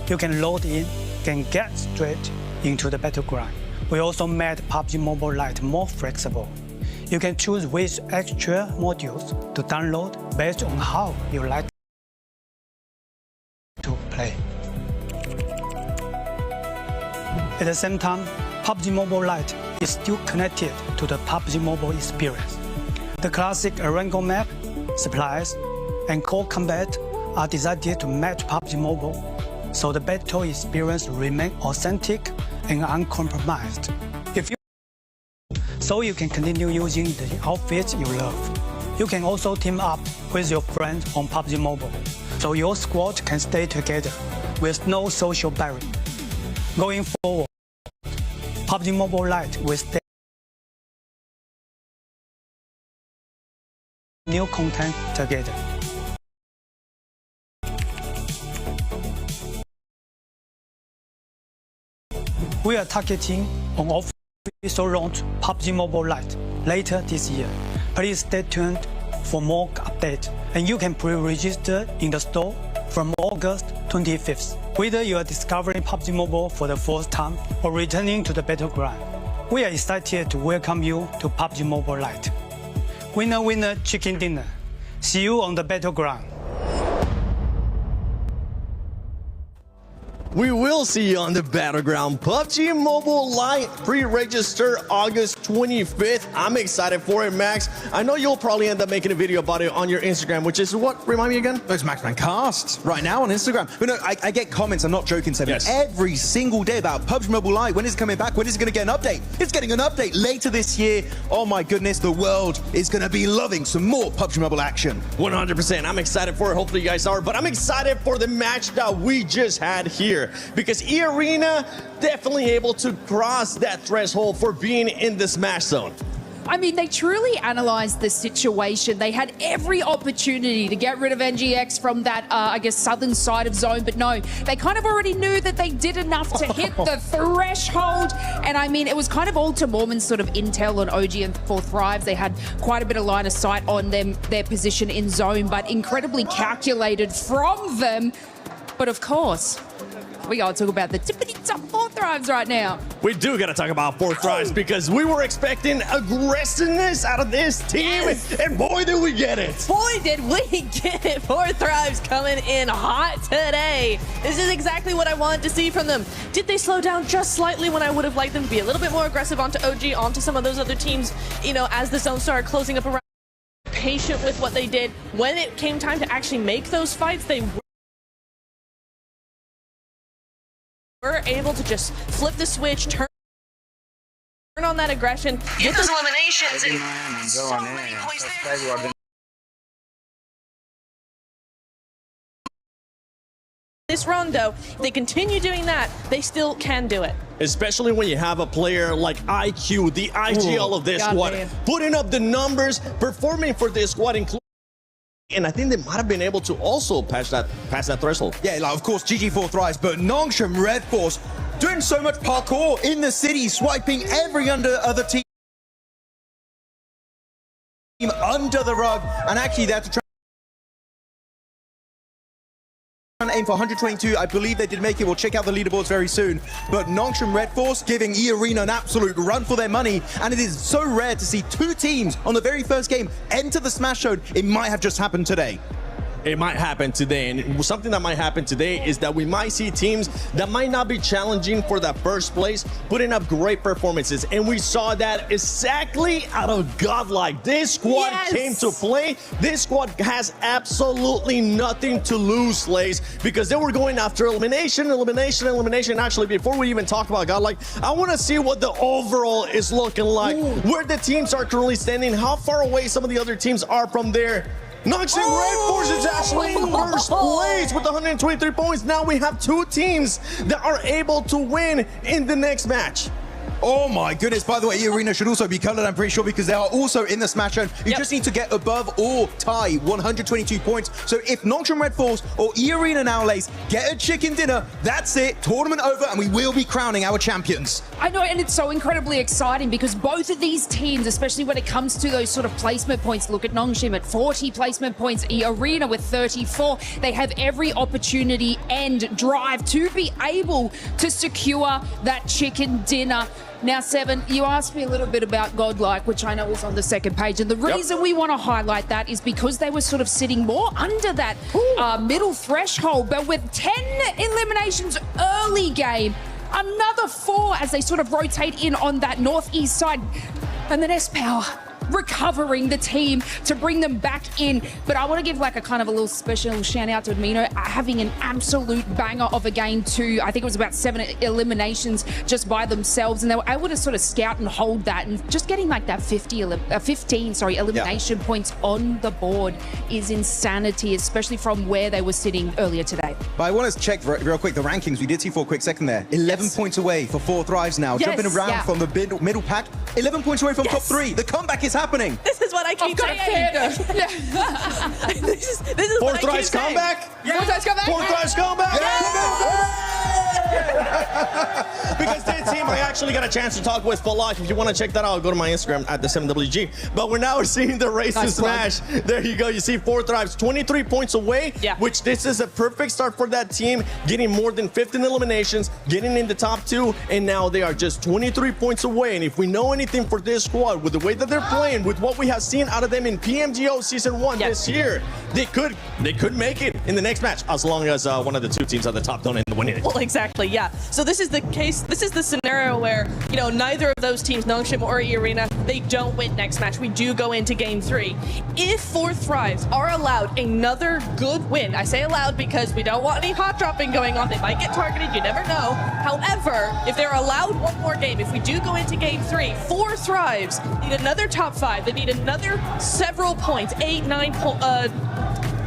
[SPEAKER 11] you can load in and get straight into the battleground. We also made PUBG Mobile Lite more flexible. You can choose which extra modules to download based on how you like to play. At the same time, PUBG Mobile Lite is still connected to the PUBG Mobile experience. The classic Arango map, supplies, and core combat are designed to match PUBG Mobile, so the battle experience remains authentic and uncompromised. So you can continue using the outfits you love. You can also team up with your friends on PUBG Mobile, so your squad can stay together with no social barrier. Going forward, PUBG Mobile Lite will stay new content together. We are targeting on official launch PUBG Mobile Lite later this year. Please stay tuned for more updates, and you can pre-register in the store from August 25th. Whether you are discovering PUBG Mobile for the first time or returning to the battleground, we are excited to welcome you to PUBG Mobile Lite. Winner, winner, chicken dinner. See you on the battleground.
[SPEAKER 12] We will see you on the battleground. PUBG Mobile Lite pre-register August 25th. I'm excited for it, Max. I know you'll probably end up making a video about it on your Instagram, which is what? Remind me again?
[SPEAKER 13] It's Maxman Cast right now on Instagram. But no, I get comments, I'm not joking, Seven, every single day about PUBG Mobile Lite. When is it coming back? When is it going to get an update? It's getting an update later this year. Oh my goodness, the world is going to be loving some more PUBG Mobile action.
[SPEAKER 12] 100%. I'm excited for it. Hopefully you guys are. But I'm excited for the match that we just had here, because E-Arena definitely able to cross that threshold for being in the Smash Zone.
[SPEAKER 14] I mean, they truly analysed the situation. They had every opportunity to get rid of NGX from that, I guess, southern side of zone. But no, they kind of already knew that they did enough to hit the threshold. And I mean, it was kind of all to Mormon's sort of intel on OG and For Thrives. They had quite a bit of line of sight on them, their position in zone, but incredibly calculated from them. But of course, we gotta talk about the tippity-top For Thrives right now.
[SPEAKER 12] We do gotta talk about For Thrives because we were expecting aggressiveness out of this team, and boy did we get it.
[SPEAKER 15] Boy did we get it. For Thrives coming in hot today. This is exactly what I wanted to see from them. Did they slow down just slightly when I would have liked them to be a little bit more aggressive onto OG, onto some of those other teams, you know, as the zone started closing up around? Patient with what they did. When it came time to actually make those fights, they were able to just flip the switch, turn on that aggression, get those eliminations, and so many points there. This run, though, if they continue doing that, they still can do it.
[SPEAKER 12] Especially when you have a player like IQ, the IGL of this squad, putting up the numbers, performing for this squad, including. And I think they might have been able to also pass that threshold.
[SPEAKER 13] Yeah, like, of course, GG For Thrives, but Nongshim Red Force doing so much parkour in the city, swiping every other team under the rug, and actually they had to try and aim for 122. I believe they did make it. We'll check out the leaderboards very soon. But Nongshim Red Force giving E-Arena an absolute run for their money, and it is so rare to see two teams on the very first game enter the Smash Zone. It might have just happened today.
[SPEAKER 12] It might happen today, and something that might happen today is that we might see teams that might not be challenging for that first place putting up great performances, and we saw that exactly out of Godlike. This squad came to play. This squad has absolutely nothing to lose, Slays, because they were going after elimination. Actually, before we even talk about Godlike, I want to see what the overall is looking like, where the teams are currently standing, how far away some of the other teams are from there. Nongshim Red Force is actually in first place with 123 points. Now we have two teams that are able to win in the next match.
[SPEAKER 13] Oh my goodness, by the way, E-Arena should also be colored, I'm pretty sure, because they are also in the Smash Zone. You just need to get above or tie 122 points. So if Nongshim Red Force or E-Arena now, Lace, get a chicken dinner, that's it, tournament over, and we will be crowning our champions.
[SPEAKER 14] I know, and it's so incredibly exciting because both of these teams, especially when it comes to those sort of placement points, look at Nongshim at 40 placement points, E-Arena with 34. They have every opportunity and drive to be able to secure that chicken dinner. Now, Seven, you asked me a little bit about Godlike, which I know was on the second page. And the reason we want to highlight that is because they were sort of sitting more under that middle threshold. But with 10 eliminations early game, another 4 as they sort of rotate in on that northeast side. And then S-Power recovering the team to bring them back in. But I want to give like a kind of a little special shout out to Admino having an absolute banger of a game too. I think it was about 7 eliminations just by themselves, and they were able to sort of scout and hold that, and just getting like that 15 elimination points on the board is insanity, especially from where they were sitting earlier today.
[SPEAKER 13] But I want to check real quick the rankings. We did see for a quick second there. 11 points away for For Thrives now. Jumping around from the middle pack. 11 points away from top 3. The comeback is happening.
[SPEAKER 15] This is what I keep saying. This is
[SPEAKER 12] For Thrives comeback?
[SPEAKER 14] For Thrives comeback?
[SPEAKER 12] For Thrives comeback? Because this team, I actually got a chance to talk with for life. If you want to check that out, go to my Instagram at the 7WG. But we're now seeing the race to smash. There you go. You see 4 Thrives, 23 points away, which this is a perfect start for that team, getting more than 15 eliminations, getting in the top 2, and now they are just 23 points away. And if we know anything for this squad, with the way that they're playing, with what we have seen out of them in PMGO Season 1 this year, they could make it in the next match, as long as one of the 2 teams at the top don't end up winning it.
[SPEAKER 15] Well, exactly, yeah. So this is the case, this is the scenario where, you know, neither of those teams, Nongshim or E-Arena, they don't win next match. We do go into game 3. If 4 Thrives are allowed another good win, I say allowed because we don't want any hot dropping going on. They might get targeted, you never know. However, if they're allowed one more game, if we do go into game 3, 4 Thrives need another top 5. They need another several points, 8, 9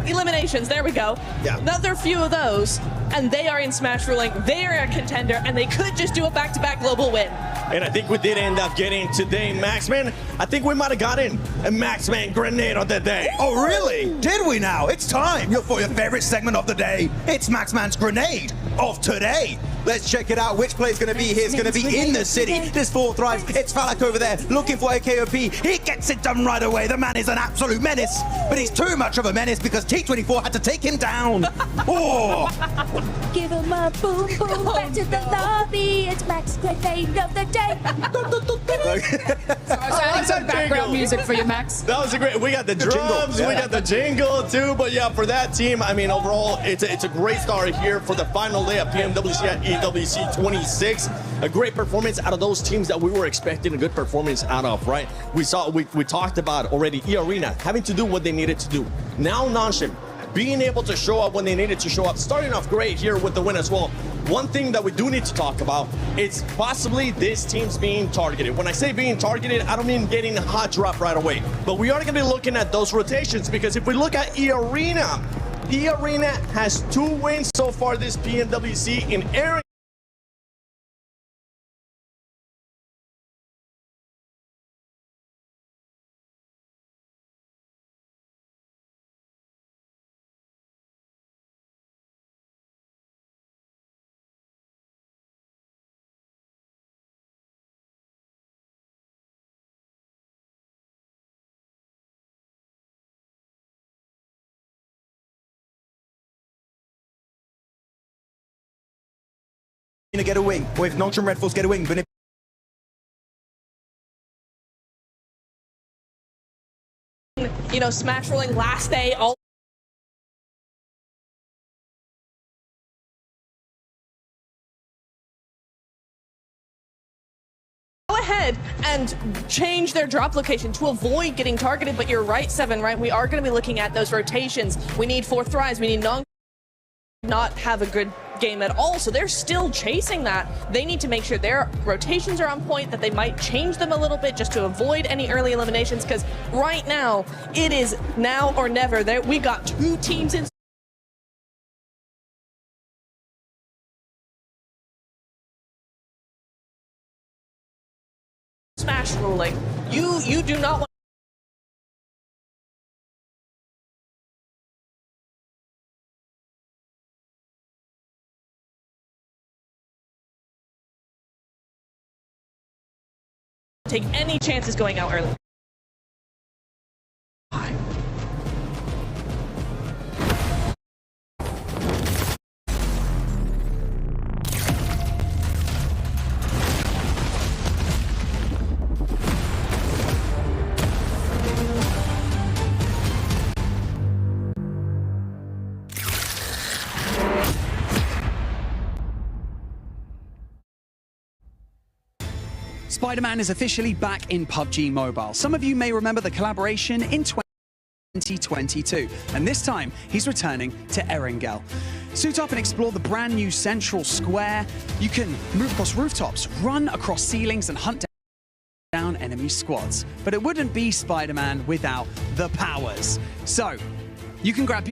[SPEAKER 15] eliminations, there we go. Yeah. Another few of those, and they are in Smash Ruling. They are a contender, and they could just do a back-to-back global win.
[SPEAKER 12] And I think we did end up getting today, Maxman. I think we might have gotten a Maxman grenade on the day.
[SPEAKER 13] Oh, really? Did we now? It's time for your favorite segment of the day. It's Maxman's grenade of today. Let's check it out. Which player's going to be here? It's going to be in the city. This 4 Thrives. It's Falak over there looking for a KOP. He gets it done right away. The man is an absolute menace. But he's too much of a menace because T24 had to take him down. Oh!
[SPEAKER 16] Give him a boom boom back to the lobby. It's Max grenade of the day.
[SPEAKER 14] Sorry, some background music for you, Max.
[SPEAKER 12] That was a great. We got the drums, we got the jingle too. But yeah, for that team, I mean, overall, it's a great start here for the final day of PMWC at EWC 26. A great performance out of those teams that we were expecting a good performance out of, right? We talked about already E-Arena having to do what they needed to do. Now Nongshim being able to show up when they needed to show up, starting off great here with the win as well. One thing that we do need to talk about is possibly this team's being targeted. When I say being targeted, I don't mean getting a hot drop right away, but we are going to be looking at those rotations, because if we look at E-Arena, E-Arena has 2 wins so far this PMWC in area.
[SPEAKER 13] To get a wing, or if Nongshim Red Force get a wing, but if
[SPEAKER 15] you know, Smash Rolling last day, all go ahead and change their drop location to avoid getting targeted. But you're right, Seven, right? We are going to be looking at those rotations. We need 4 Thrives, we need not have a good game at all, so they're still chasing that. They need to make sure their rotations are on point, that they might change them a little bit just to avoid any early eliminations, because right now it is now or never. We got 2 teams in Smash Ruling. You do not want take any chances going out early.
[SPEAKER 1] Spider-Man is officially back in PUBG Mobile. Some of you may remember the collaboration in 2022, and this time he's returning to Erangel. Suit up and explore the brand new central square. You can move across rooftops, run across ceilings, and hunt down enemy squads. But it wouldn't be Spider-Man without the powers. So, you can grab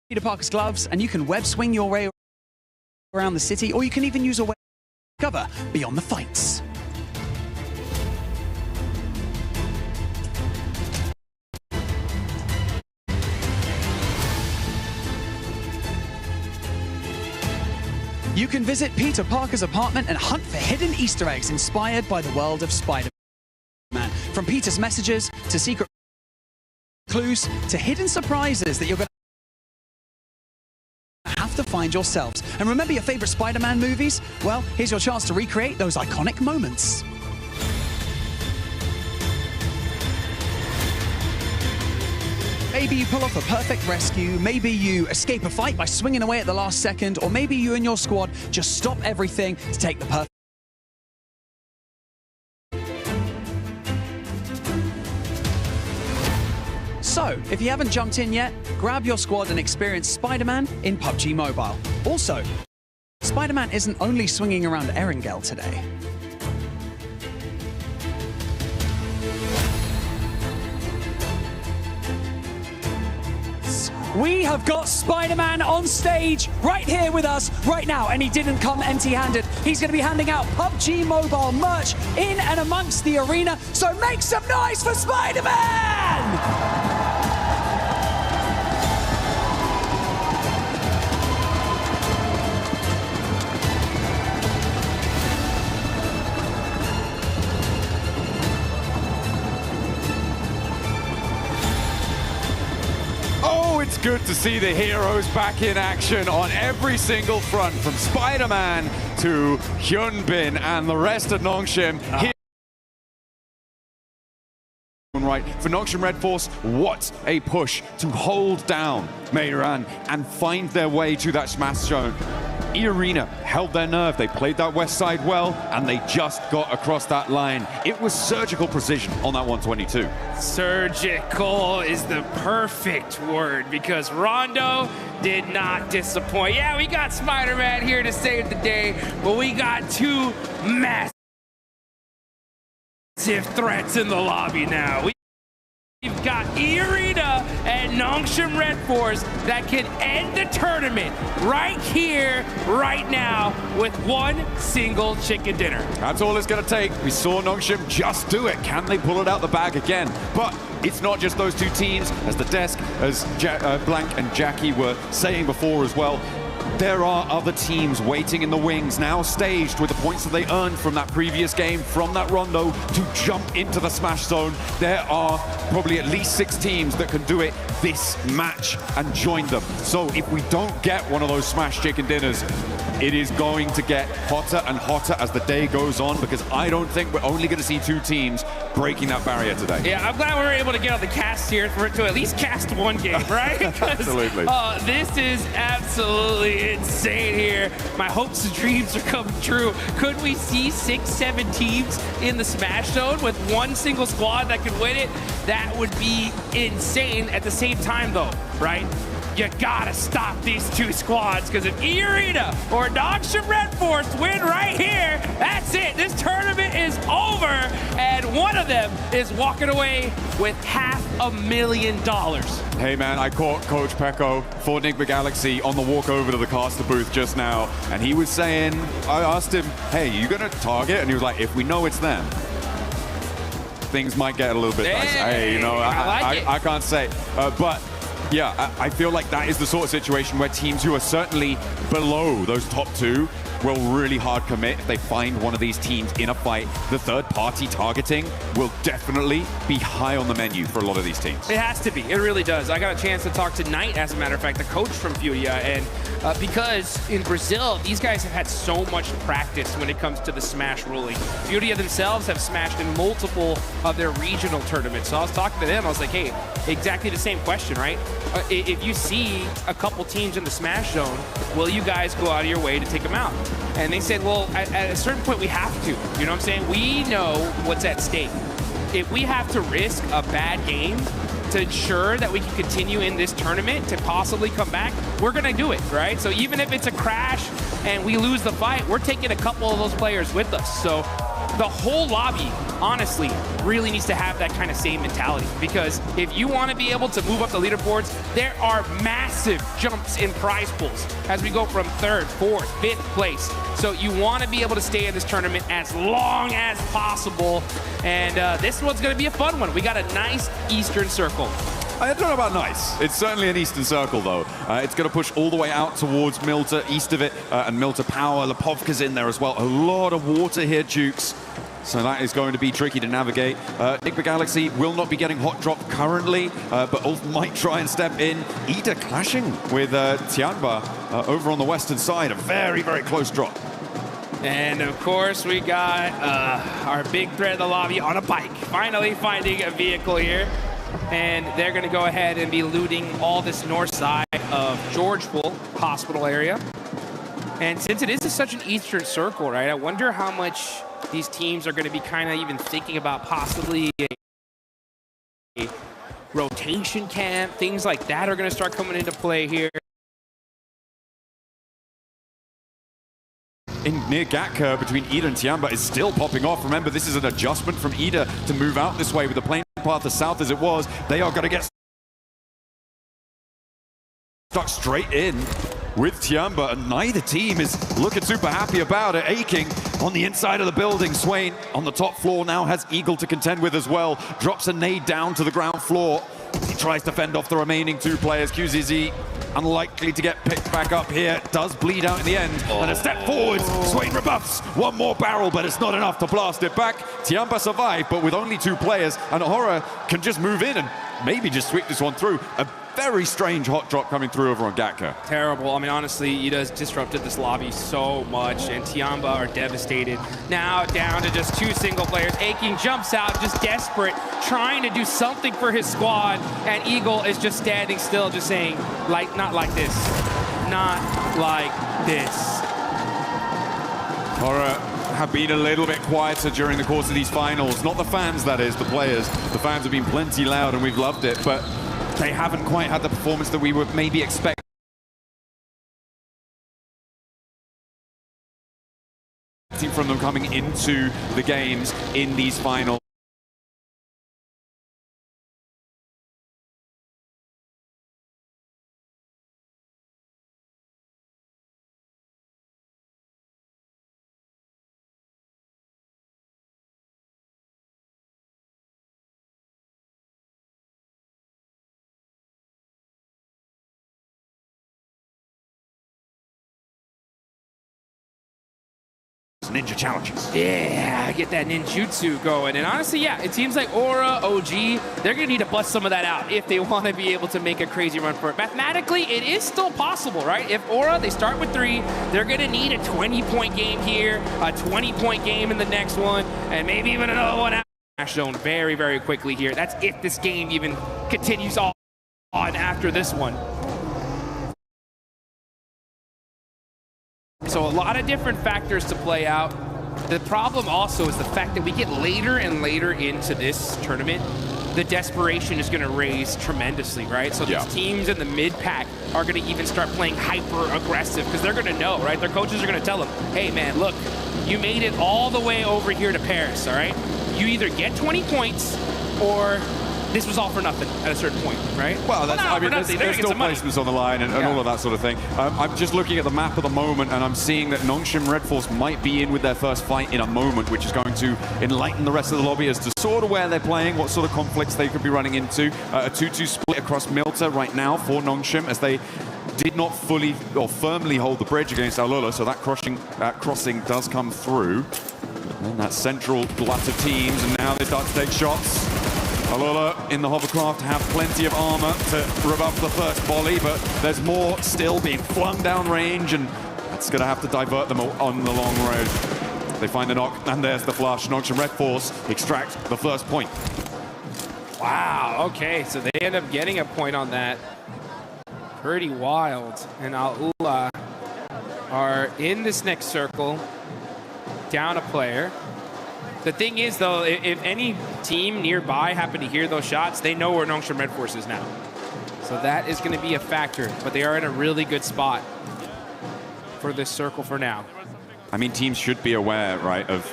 [SPEAKER 1] Peter Parker's gloves and you can web swing your way around the city, or you can even use a web cover beyond the fights. You can visit Peter Parker's apartment and hunt for hidden Easter eggs inspired by the world of Spider-Man. From Peter's messages to secret clues to hidden surprises that you're going to have to find yourselves. And remember your favorite Spider-Man movies? Well, here's your chance to recreate those iconic moments. Maybe you pull off a perfect rescue, maybe you escape a fight by swinging away at the last second, or maybe you and your squad just stop everything to take the perfect. So, if you haven't jumped in yet, grab your squad and experience Spider-Man in PUBG Mobile. Also, Spider-Man isn't only swinging around Erangel today. We have got Spider-Man on stage right here with us right now, and he didn't come empty-handed. He's going to be handing out PUBG Mobile merch in and amongst the arena, so make some noise for Spider-Man!
[SPEAKER 5] It's good to see the heroes back in action on every single front, from Spider-Man to Hyunbin and the rest of Nongshim. Right, for Nongshim Red Force, what a push to hold down Meiran and find their way to that smash zone. E-Arena held their nerve. They played that west side well, and they just got across that line. It was surgical precision on that 122.
[SPEAKER 7] Surgical is the perfect word, because Rondo did not disappoint. Yeah, we got Spider-Man here to save the day, but we got two massive threats in the lobby now. We've got E-Arena and Nongshim Red Force that can end the tournament right here, right now, with one single chicken dinner.
[SPEAKER 5] That's all it's going to take. We saw Nongshim just do it. Can they pull it out the bag again? But it's not just those two teams. As the desk, as Blank and Jackie were saying before as well, there are other teams waiting in the wings, now staged with the points that they earned from that previous game, from that Rondo, to jump into the smash zone. There are probably at least 6 teams that can do it this match and join them. So if we don't get one of those smash chicken dinners, it is going to get hotter and hotter as the day goes on, because I don't think we're only going to see 2 teams breaking that barrier today.
[SPEAKER 7] Yeah, I'm glad we were able to get on the cast here for it to at least cast one game, right?
[SPEAKER 5] Absolutely.
[SPEAKER 7] This is absolutely insane here. My hopes and dreams are coming true. Could we see 6, 7 teams in the smash zone with one single squad that could win it? That would be insane. At the same time, though, right? You gotta stop these 2 squads, because if E-Arena or Nongshim Red Force win right here, that's it. This tournament is over, and one of them is walking away with $500,000.
[SPEAKER 5] Hey man, I caught Coach Pecco for Enigma Galaxy on the walk over to the caster booth just now, and he was saying, I asked him, hey, you gonna target? And he was like, if we know it's them, things might get a little bit nice. Hey, you know, I can't say, but yeah, I feel like that is the sort of situation where teams who are certainly below those top 2 will really hard commit if they find one of these teams in a fight. The third-party targeting will definitely be high on the menu for a lot of these teams.
[SPEAKER 7] It has to be. It really does. I got a chance to talk to Knight, as a matter of fact, the coach from Furia, and because in Brazil, these guys have had so much practice when it comes to the Smash ruling. Furia themselves have smashed in multiple of their regional tournaments. So I was talking to them, I was like, hey, exactly the same question, right? If you see a couple teams in the Smash zone, will you guys go out of your way to take them out? And they said, well, at a certain point, we have to. You know what I'm saying? We know what's at stake. If we have to risk a bad game to ensure that we can continue in this tournament to possibly come back, we're going to do it, right? So even if it's a crash and we lose the fight, we're taking a couple of those players with us. So the whole lobby, honestly, really needs to have that kind of same mentality, because if you want to be able to move up the leaderboards, there are massive jumps in prize pools as we go from 3rd, 4th, 5th place. So you want to be able to stay in this tournament as long as possible, and this one's going to be a fun one. We got a nice Eastern Circle.
[SPEAKER 5] I don't know about nice. It's certainly an eastern circle, though. It's going to push all the way out towards Milta, east of it, and Milta Power. Lepovka's in there as well. A lot of water here, Jukes. So that is going to be tricky to navigate. Nickba Galaxy will not be getting hot drop currently, but Ulf might try and step in. Ida clashing with Tianba over on the western side. A very, very close drop.
[SPEAKER 7] And of course, we got our big threat of the lobby on a bike. Finally finding a vehicle here. And they're going to go ahead and be looting all this north side of Georgeville Hospital area. And since it is such an eastern circle, right, I wonder how much these teams are going to be kind of even thinking about possibly a rotation camp. Things like that are going to start coming into play here.
[SPEAKER 5] Near Gatka between Ida and Tianba is still popping off. Remember, this is an adjustment from Ida to move out this way with the plane path as south as it was. They are going to get stuck straight in with Tianba, and neither team is looking super happy about it. Aching on the inside of the building. Swain on the top floor now has Eagle to contend with as well. Drops a nade down to the ground floor. He tries to fend off the remaining two players. QZZ unlikely to get picked back up here. Does bleed out in the end. And a step forwards. Swain rebuffs. One more barrel, but it's not enough to blast it back. Tianba survived, but with only two players. And Horror can just move in and maybe just sweep this one through. A very strange hot drop coming through over on Gatka.
[SPEAKER 7] Terrible. I mean, honestly, Ida's disrupted this lobby so much, and Tianba are devastated. Now down to just two single players. Aching jumps out, just desperate, trying to do something for his squad, and Eagle is just standing still, just saying, like, not like this. Not like this.
[SPEAKER 5] Horror have been a little bit quieter during the course of these finals. Not the fans, that is, the players. The fans have been plenty loud, and we've loved it, but they haven't quite had the performance that we would maybe expect from them coming into the games in these finals. Ninja challenges.
[SPEAKER 7] Yeah, get that ninjutsu going. And honestly, yeah, it seems like Aura, OG, they're going to need to bust some of that out if they want to be able to make a crazy run for it. Mathematically, it is still possible, right? If Aura, they start with 3, they're going to need a 20-point game here, a 20-point game in the next one, and maybe even another one out. Zone very, very quickly here. That's if this game even continues on after this one. So a lot of different factors to play out. The problem also is the fact that we get later and later into this tournament, the desperation is going to raise tremendously, right? So these teams in the mid-pack are going to even start playing hyper-aggressive because they're going to know, right? Their coaches are going to tell them, hey, man, look, you made it all the way over here to Paris, all right? You either get 20 points or this was all for nothing at a certain point, right?
[SPEAKER 5] Well, that's, I mean, there's still placements on the line and all of that sort of thing. I'm just looking at the map at the moment, and I'm seeing that Nongshim Red Force might be in with their first fight in a moment, which is going to enlighten the rest of the lobby as to sort of where they're playing, what sort of conflicts they could be running into. A 2-2 split across Milta right now for Nongshim, as they did not fully or firmly hold the bridge against Alula, so that crossing does come through. And that central glut of teams, and now they start to take shots. Alula in the hovercraft have plenty of armor to rebuff the first volley, but there's more still being flung down range, and that's going to have to divert them on the long road. They find the knock, and there's the flush. Nongshim Red Force extract the first point.
[SPEAKER 7] Wow, okay, so they end up getting a point on that. Pretty wild. And Alula are in this next circle, down a player. The thing is, though, if any team nearby happen to hear those shots, they know where Nongshim Red Force is now. So that is going to be a factor, but they are in a really good spot for this circle for now.
[SPEAKER 5] I mean, teams should be aware, right, of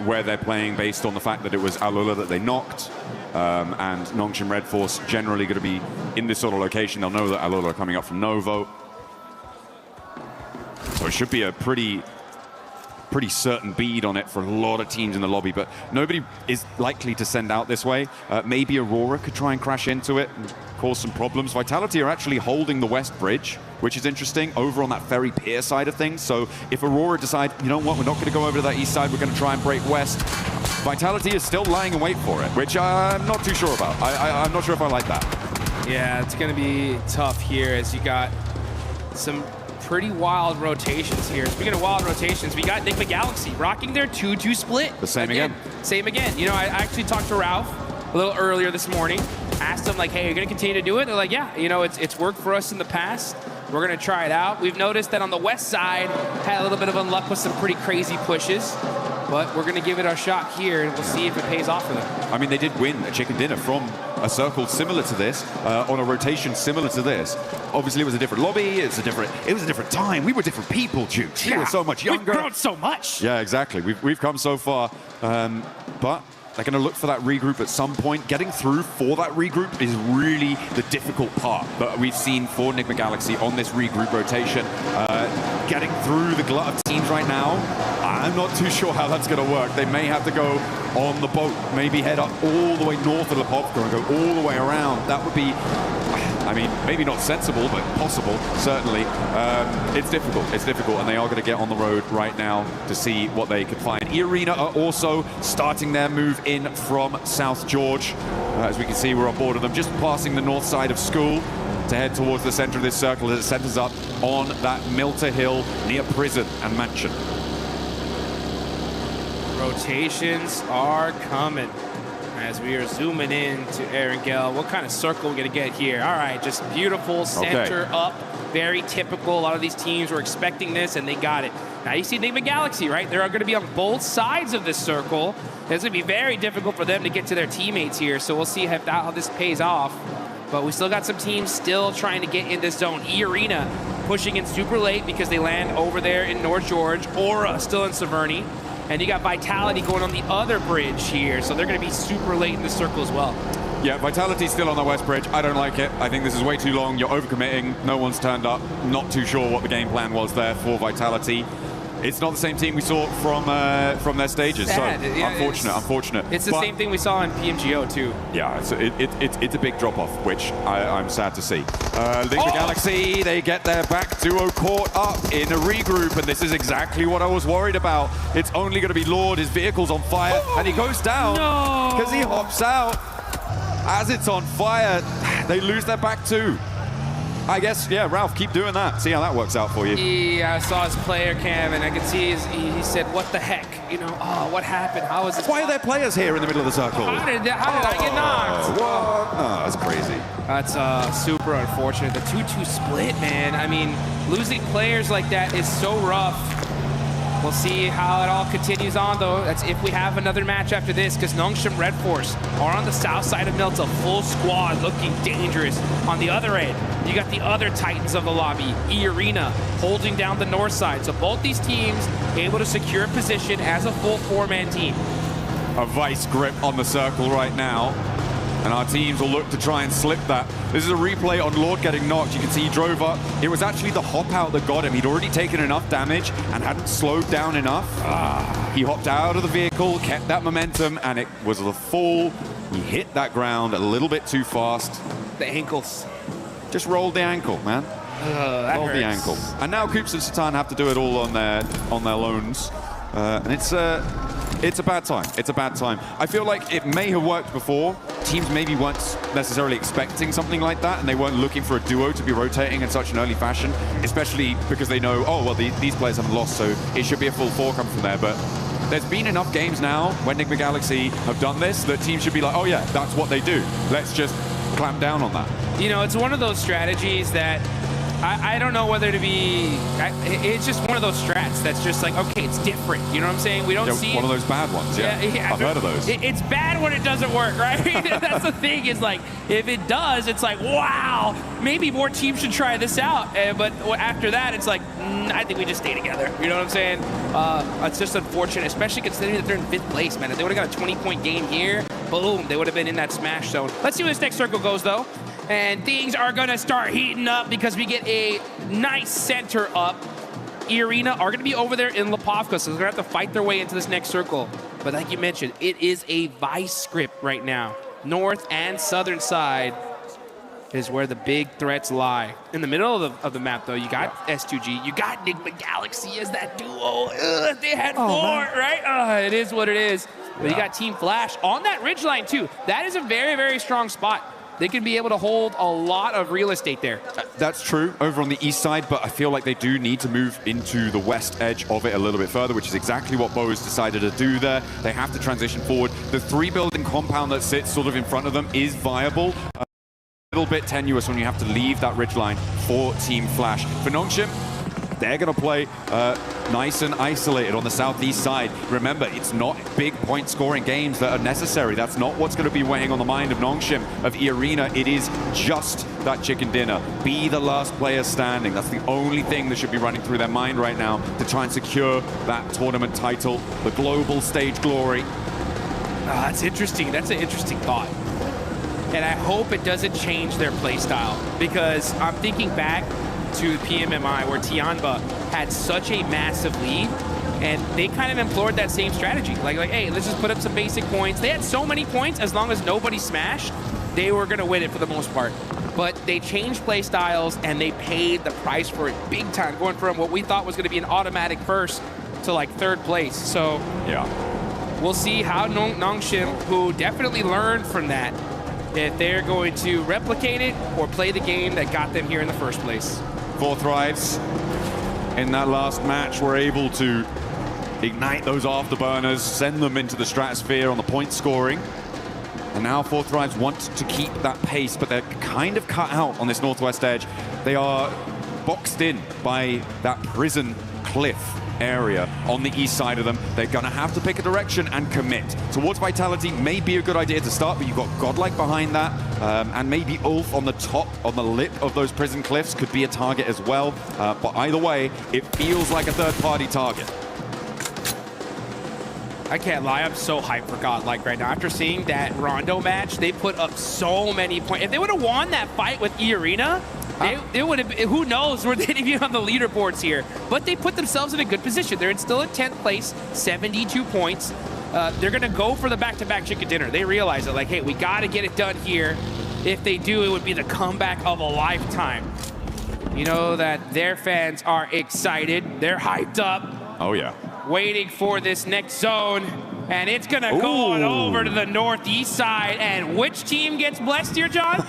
[SPEAKER 5] where they're playing based on the fact that it was Alula that they knocked, and Nongshim Red Force generally going to be in this sort of location. They'll know that Alula are coming up from Novo. So it should be a pretty
[SPEAKER 17] pretty certain bead on it for a lot of teams in the lobby, but nobody is likely to send out this way. Maybe Aurora could try and crash into it and cause some problems. Vitality are actually holding the west bridge, which is interesting, over on that ferry pier side of things. So if Aurora decide, you know what, we're not going to go over to that east side, we're going to try and break west, Vitality is still lying in wait for it, which I'm not too sure about. I'm not sure if I like that.
[SPEAKER 7] Yeah, it's going to be tough here as you got some pretty wild rotations here. Speaking of wild rotations, we got Enigma Galaxy rocking their 2-2 split.
[SPEAKER 17] The same again.
[SPEAKER 7] Same again. You know, I actually talked to Ralph a little earlier this morning, asked him like, hey, you're going to continue to do it? They're like, yeah, you know, it's worked for us in the past. We're going to try it out. We've noticed that on the west side, had a little bit of unluck with some pretty crazy pushes, but we're going to give it a shot here, and we'll see if it pays off for them.
[SPEAKER 17] I mean, they did win a chicken dinner from a circle similar to this, on a rotation similar to this. Obviously, it was a different lobby. It was a different time. We were different people, Jukes. We were so much younger.
[SPEAKER 7] We've grown so much.
[SPEAKER 17] Yeah, exactly. We've come so far, but they're going to look for that regroup at some point. Getting through for that regroup is really the difficult part that we've seen for Enigma Galaxy on this regroup rotation. Getting through the glut of teams right now, I'm not too sure how that's going to work. They may have to go on the boat, maybe head up all the way north of Lepovka and go all the way around. That would be, I mean, maybe not sensible, but possible, certainly. It's difficult, and they are going to get on the road right now to see what they can find. E-Arena are also starting their move in from South George. As we can see, we're on board of them, just passing the north side of school to head towards the center of this circle as it centers up on that Milter Hill near prison and mansion.
[SPEAKER 7] Rotations are coming as we are zooming in to Erangel. What kind of circle we're going to get here? All right, just beautiful center up. Very typical. A lot of these teams were expecting this, and they got it. Now you see Enigma Galaxy, right? They're going to be on both sides of this circle. It's going to be very difficult for them to get to their teammates here, so we'll see how this pays off. But we still got some teams still trying to get in this zone. E-Arena pushing in super late because they land over there in North George. Aura still in Severny. And you got Vitality going on the other bridge here, so they're going to be super late in the circle as well.
[SPEAKER 17] Yeah, Vitality's still on the west bridge. I don't like it. I think this is way too long. You're overcommitting. No one's turned up. Not too sure what the game plan was there for Vitality. It's not the same team we saw from their stages.
[SPEAKER 7] Sad.
[SPEAKER 17] So
[SPEAKER 7] Yeah,
[SPEAKER 17] unfortunate.
[SPEAKER 7] It's the same thing we saw in PMGO too.
[SPEAKER 17] Yeah, it's a big drop-off, which I'm sad to see. Enigma Galaxy, they get their back duo caught up in a regroup, and this is exactly what I was worried about. It's only going to be Lord, his vehicle's on fire, and he goes down because he hops out. As it's on fire, they lose their back too. I guess, yeah, Ralph, keep doing that. See how that works out for you.
[SPEAKER 7] Yeah, I saw his player cam, and I could see he said, what the heck? You know, what happened? How was it?
[SPEAKER 17] Why are there players here in the middle of the circle?
[SPEAKER 7] How did I get knocked?
[SPEAKER 17] What? Oh, that's crazy.
[SPEAKER 7] That's super unfortunate. The 2-2 split, man. I mean, losing players like that is so rough. We'll see how it all continues on, though. That's if we have another match after this, because Nongshim Red Force are on the south side of Milta, full squad, looking dangerous. On the other end, you got the other Titans of the lobby, E-Arena, holding down the north side. So both these teams able to secure position as a full four-man team.
[SPEAKER 17] A vice grip on the circle right now, and our teams will look to try and slip that. This is a replay on Lord getting knocked. You can see he drove up. It was actually the hop out that got him. He'd already taken enough damage and hadn't slowed down enough. He hopped out of the vehicle, kept that momentum, and it was the fall. He hit that ground a little bit too fast.
[SPEAKER 7] The ankles.
[SPEAKER 17] Just rolled the ankle, man. Rolled the ankle. And now Coops and Satan have to do it all on their loans. And it's a bad time. It's a bad time. I feel like it may have worked before. Teams maybe weren't necessarily expecting something like that, and they weren't looking for a duo to be rotating in such an early fashion, especially because they know, oh, well, these players haven't lost, so it should be a full four come from there. But there's been enough games now when Enigma Galaxy have done this that teams should be like, oh, yeah, that's what they do. Let's just clamp down on that.
[SPEAKER 7] You know, it's one of those strategies that I don't know whether to be. It's just one of those strats that's just like, okay, it's different. You know what I'm saying? We don't see
[SPEAKER 17] one of those bad ones. Yeah, I've heard of those.
[SPEAKER 7] It's bad when it doesn't work, right? That's the thing. Is like if it does, it's like, wow, maybe more teams should try this out. But after that, it's like, I think we just stay together. You know what I'm saying? It's just unfortunate, especially considering that they're in 5th place, man. If they would have got a 20-point game here, boom, they would have been in that smash zone. Let's see where this next circle goes, though. And things are going to start heating up because we get a nice center up Arena are going to be over there in Lipovka, so they're going to have to fight their way into this next circle. But like you mentioned, it is a vice script right now. North and southern side is where the big threats lie. In the middle of the map, though, you got S2G, you got Nigma as that duo. Ugh, they had four, right? It is what it is. But you got Team Flash on that ridgeline, too. That is a very, very strong spot. They can be able to hold a lot of real estate there.
[SPEAKER 17] That's true over on the east side, but I feel like they do need to move into the west edge of it a little bit further, which is exactly what Bo's decided to do there. They have to transition forward. The 3-building compound that sits sort of in front of them is viable. A little bit tenuous when you have to leave that ridgeline for Team Flash. For Nongshim, they're going to play nice and isolated on the southeast side. Remember, it's not big point-scoring games that are necessary. That's not what's going to be weighing on the mind of Nongshim, of Arena. It is just that chicken dinner. Be the last player standing. That's the only thing that should be running through their mind right now to try and secure that tournament title, the global stage glory.
[SPEAKER 7] That's interesting. That's an interesting thought. And I hope it doesn't change their play style, because I'm thinking back to PMMI where Tianba had such a massive lead, and they kind of implored that same strategy. Like, hey, let's just put up some basic points. They had so many points, as long as nobody smashed, they were going to win it for the most part. But they changed play styles, and they paid the price for it big time, going from what we thought was going to be an automatic first to like third place. So
[SPEAKER 17] yeah,
[SPEAKER 7] we'll see how Nongshim, who definitely learned from that, if they're going to replicate it or play the game that got them here in the first place.
[SPEAKER 17] Four Thrives in that last match were able to ignite those afterburners, send them into the stratosphere on the point scoring. And now Four Thrives want to keep that pace, but they're kind of cut out on this northwest edge. They are boxed in by that prison cliff area on the east side of them. They're gonna have to pick a direction and commit. Towards Vitality may be a good idea to start, but you've got Godlike behind that, and maybe Ulf on the top, on the lip of those prison cliffs could be a target as well. But either way, it feels like a third-party target.
[SPEAKER 7] I can't lie, I'm so hyped for Godlike right now. After seeing that Rondo match, they put up so many points. If they would have won that fight with E-Arena, they would have, who knows where they'd be on the leaderboards here. But they put themselves in a good position. They're still in 10th place, 72 points. They're going to go for the back-to-back chicken dinner. They realize it, like, hey, we got to get it done here. If they do, it would be the comeback of a lifetime. You know that their fans are excited. They're hyped up.
[SPEAKER 17] Oh, yeah.
[SPEAKER 7] Waiting for this next zone. And it's going to go on over to the northeast side. And which team gets blessed here, John?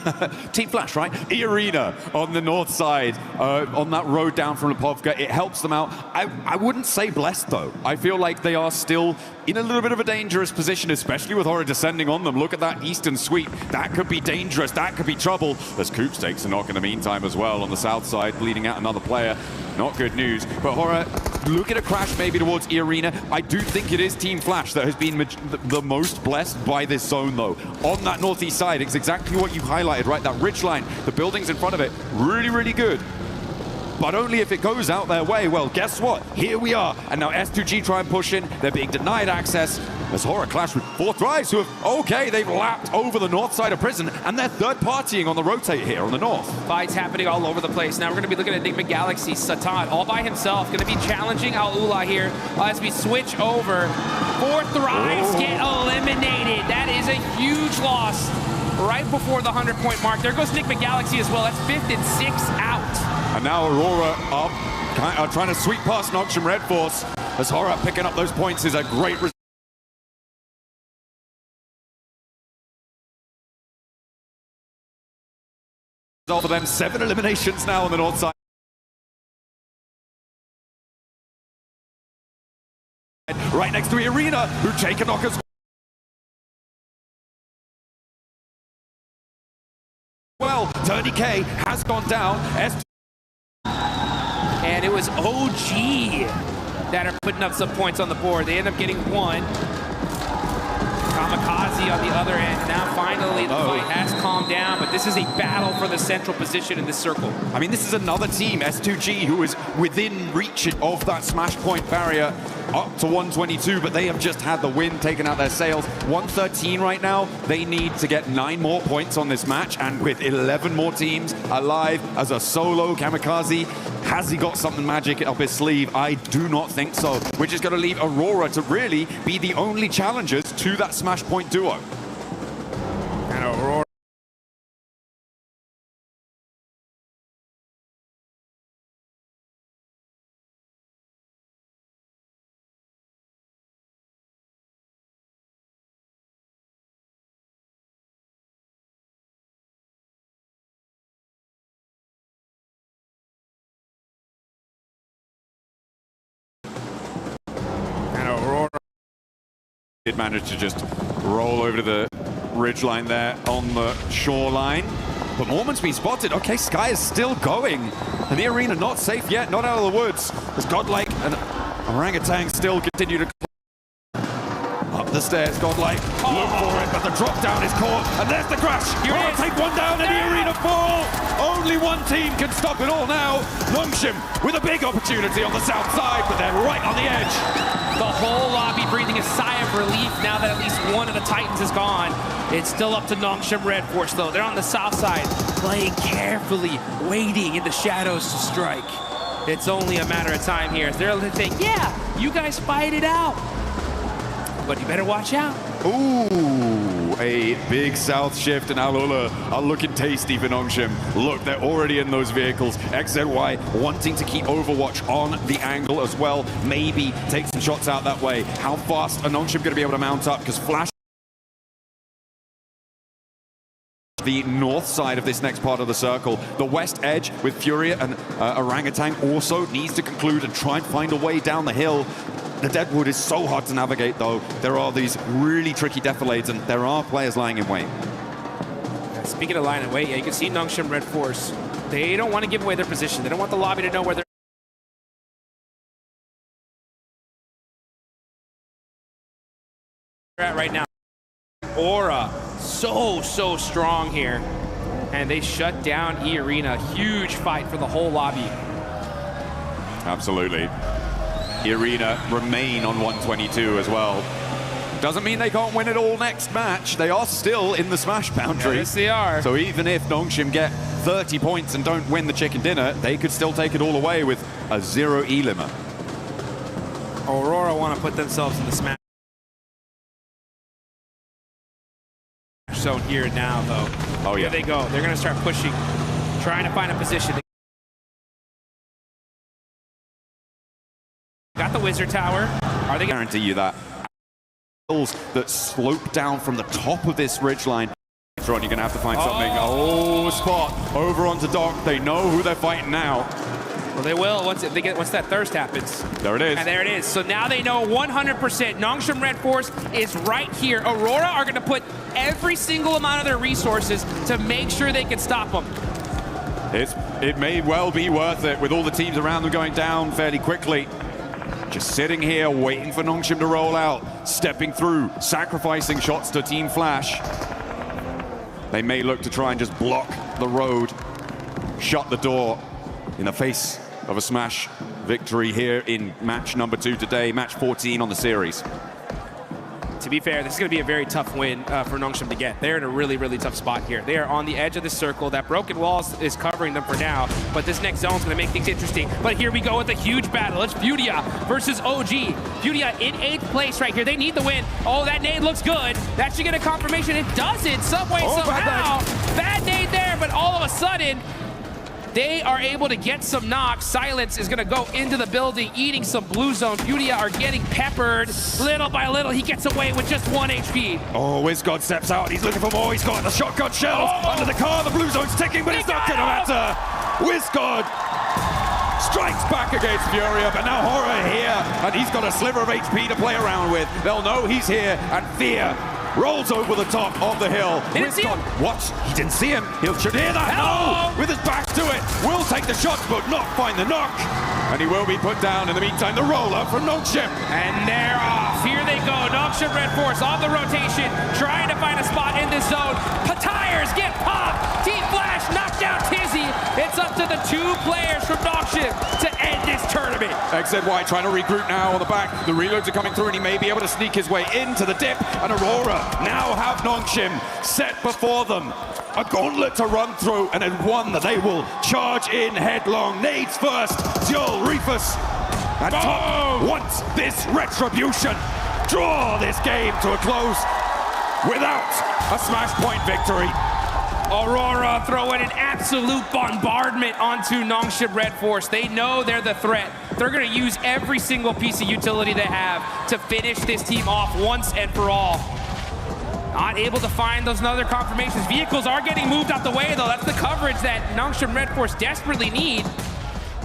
[SPEAKER 17] Team Flash, right? E-Arena on the north side, on that road down from Lipovka. It helps them out. I wouldn't say blessed, though. I feel like they are still in a little bit of a dangerous position, especially with Horror descending on them. Look at that eastern sweep. That could be dangerous. That could be trouble. There's Coops takes a knock in the meantime as well on the south side, bleeding out another player. Not good news. But Horror, look at a crash maybe towards E-Arena. I do think it is Team Flash that has been the most blessed by this zone, though. On that northeast side, it's exactly what you highlighted, right? That ridgeline, the buildings in front of it, really, really good. But only if it goes out their way. Well, guess what? Here we are. And now S2G try and push in. They're being denied access. As Horror clash with Four Thrives, who have, okay, they've lapped over the north side of prison, and they're third-partying on the rotate here on the north.
[SPEAKER 7] Fights happening all over the place. Now we're going to be looking at Enigma Galaxy. Satan, all by himself, going to be challenging Al-Ula here as we switch over. Four Thrives get eliminated. That is a huge loss right before the 100-point mark. There goes Enigma Galaxy as well. That's 5th and 6th out.
[SPEAKER 17] And now Aurora up, trying to sweep past Nongshim Red Force. As Horror picking up those points is a great result for them. 7 eliminations now on the north side. Right next to Arena, who take a knock as well. Dirty K has gone down.
[SPEAKER 7] And it was OG that are putting up some points on the board. They end up getting 1. Kamikaze on the other end. Now finally the fight has calmed down, but this is a battle for the central position in this circle.
[SPEAKER 17] I mean, this is another team, S2G, who is within reach of that smash point barrier up to 122, but they have just had the win taken out their sails. 113 right now. They need to get 9 more points on this match, and with 11 more teams alive as a solo Kamikaze, Has he got something magic up his sleeve? I do not think so. We're just going to leave Aurora to really be the only challengers to that Smash Point duo.
[SPEAKER 7] And Aurora.
[SPEAKER 17] Did manage to just roll over to the ridgeline there on the shoreline. But Mormon's been spotted. Okay, Sky is still going. And the arena not safe yet, not out of the woods. As Godlike and Orangutan still continue to up the stairs. Godlike look for it, but the drop down is caught. And there's the crash. You want to take one down and the arena fall. Only one team can stop it all now. Nongshim with a big opportunity on the south side, but they're right on the edge.
[SPEAKER 7] The whole lobby breathing a sigh of relief now that at least one of the Titans is gone. It's still up to Nongshim Red Force, though. They're on the south side, playing carefully, waiting in the shadows to strike. It's only a matter of time here. They're saying, yeah, you guys fight it out. But you better watch out.
[SPEAKER 17] Ooh, a big south shift, and Alola are looking tasty for Nongshim. Look, they're already in those vehicles. XZY wanting to keep Overwatch on the angle as well. Maybe take some shots out that way. How fast are Nongshim going to be able to mount up? Because Flash the north side of this next part of the circle. The west edge with Furia and Orangutan also needs to conclude and try and find a way down the hill. The Deadwood is so hard to navigate, though. There are these really tricky defilades, and there are players lying in wait.
[SPEAKER 7] Speaking of lying in wait, yeah, you can see Nongshim Red Force. They don't want to give away their position. They don't want the lobby to know where they're at right now. Aura, so strong here. And they shut down E-Arena. Huge fight for the whole lobby.
[SPEAKER 17] Absolutely. Arena remain on 122 as well. Doesn't mean they can't win it all next match. They are still in the Smash boundary.
[SPEAKER 7] Yes, they are.
[SPEAKER 17] So even if Nongshim get 30 points and don't win the chicken dinner, they could still take it all away with a 0 E-limit.
[SPEAKER 7] Aurora want to put themselves in the Smash zone here now, though.
[SPEAKER 17] Oh, yeah.
[SPEAKER 7] Here they go. They're going to start pushing, trying to find a position. Got the Wizard Tower. Are they
[SPEAKER 17] guarantee you that hills that slope down from the top of this ridgeline? You're going to have to find something. Oh, spot over onto Doc. They know who they're fighting now.
[SPEAKER 7] Well, they will once that thirst happens.
[SPEAKER 17] There it is.
[SPEAKER 7] And there it is. So now they know 100%. Nongshim Red Force is right here. Aurora are going to put every single amount of their resources to make sure they can stop them.
[SPEAKER 17] It may well be worth it with all the teams around them going down fairly quickly. Just sitting here waiting for Nongshim to roll out, stepping through, sacrificing shots to Team Flash. They may look to try and just block the road, shut the door in the face of a Smash victory here in match number 2 today, match 14 on the series.
[SPEAKER 7] To be fair, this is going to be a very tough win for Nongshim to get. They're in a really tough spot here. They are on the edge of the circle. That broken wall is covering them for now, but this next zone is going to make things interesting. But here we go with a huge battle. It's Furia versus OG. Furia in 8th place right here. They need the win. Oh, that nade looks good. That should get a confirmation. It doesn't, some way, somehow. Bad nade there, but all of a sudden, they are able to get some knocks. Silence is going to go into the building, eating some blue zone. Furia are getting peppered little by little. He gets away with just 1 HP.
[SPEAKER 17] Oh, WizGod steps out. He's looking for more. He's got the shotgun shells under the car. The blue zone's ticking, but it's not going to matter. WizGod strikes back against Furia, but now Horror here, and he's got a sliver of HP to play around with. They'll know he's here, and Fear rolls over the top of the hill. WizGod, what? He didn't see him. He'll should hear that. No! With his back to it. Will take the shots, but not find the knock. And he will be put down. In the meantime, the roller from Nongshim.
[SPEAKER 7] And they're off. Here they go. Nongshim Red Force on the rotation, trying to find a spot in this zone. Tires get popped. Team Flash knocked down Tizzy. It's up to the 2 players from Nongshim to end this tournament.
[SPEAKER 17] XZY trying to regroup now on the back. The reloads are coming through, and he may be able to sneak his way into the dip. And Aurora now have Nongshim set before them. a gauntlet to run through, and then one that they will charge in headlong. Nades first, Thiyo, Reefus, and Top wants this retribution. Draw this game to a close without a smash point victory.
[SPEAKER 7] Aurora throwing an absolute bombardment onto Nongshim Red Force. They know they're the threat. They're going to use every single piece of utility they have to finish this team off once and for all. Not able to find those other confirmations. Vehicles are getting moved out the way, though. That's the coverage that Nongshim Red Force desperately need.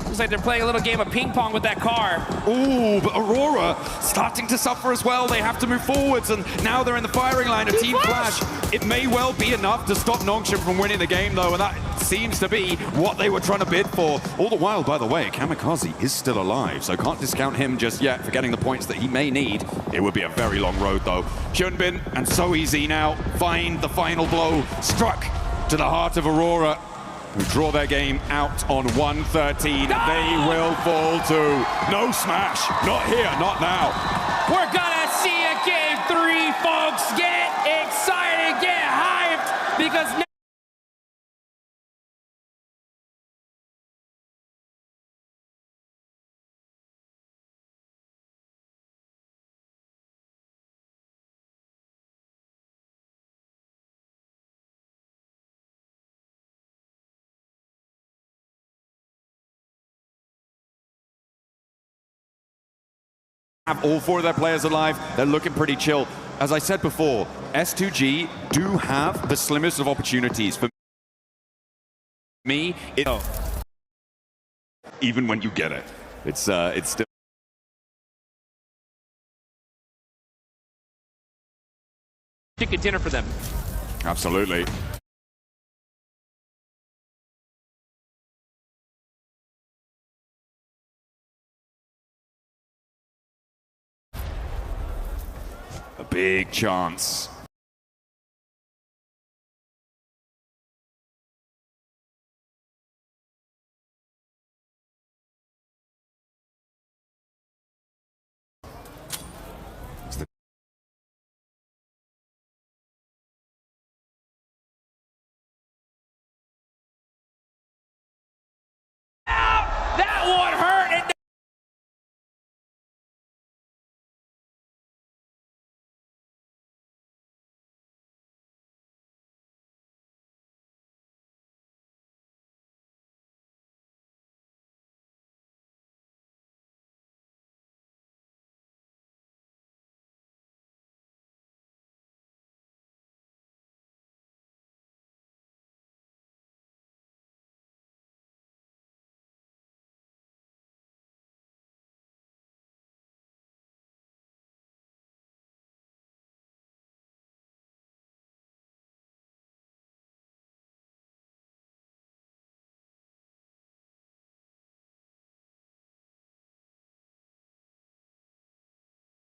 [SPEAKER 7] Looks like they're playing a little game of ping pong with that car.
[SPEAKER 17] Ooh, but Aurora starting to suffer as well. They have to move forwards, and now they're in the firing line of Team Flash. It may well be enough to stop Nongshim from winning the game, though, and that seems to be what they were trying to bid for. All the while, by the way, Kamikaze is still alive, so can't discount him just yet for getting the points that he may need. It would be a very long road, though. Hyunbin and So Easy now find the final blow, struck to the heart of Aurora, who draw their game out on 113. They will fall to no smash. Not here, not now.
[SPEAKER 7] We're gonna see a game 3, folks. Get excited, get hyped, because now
[SPEAKER 17] have all 4 of their players alive. They're looking pretty chill. As I said before, S2G do have the slimmest of opportunities. For me, even when you get it, it's still
[SPEAKER 7] chicken dinner for them.
[SPEAKER 17] absolutely. A big chance.
[SPEAKER 7] That one hurt.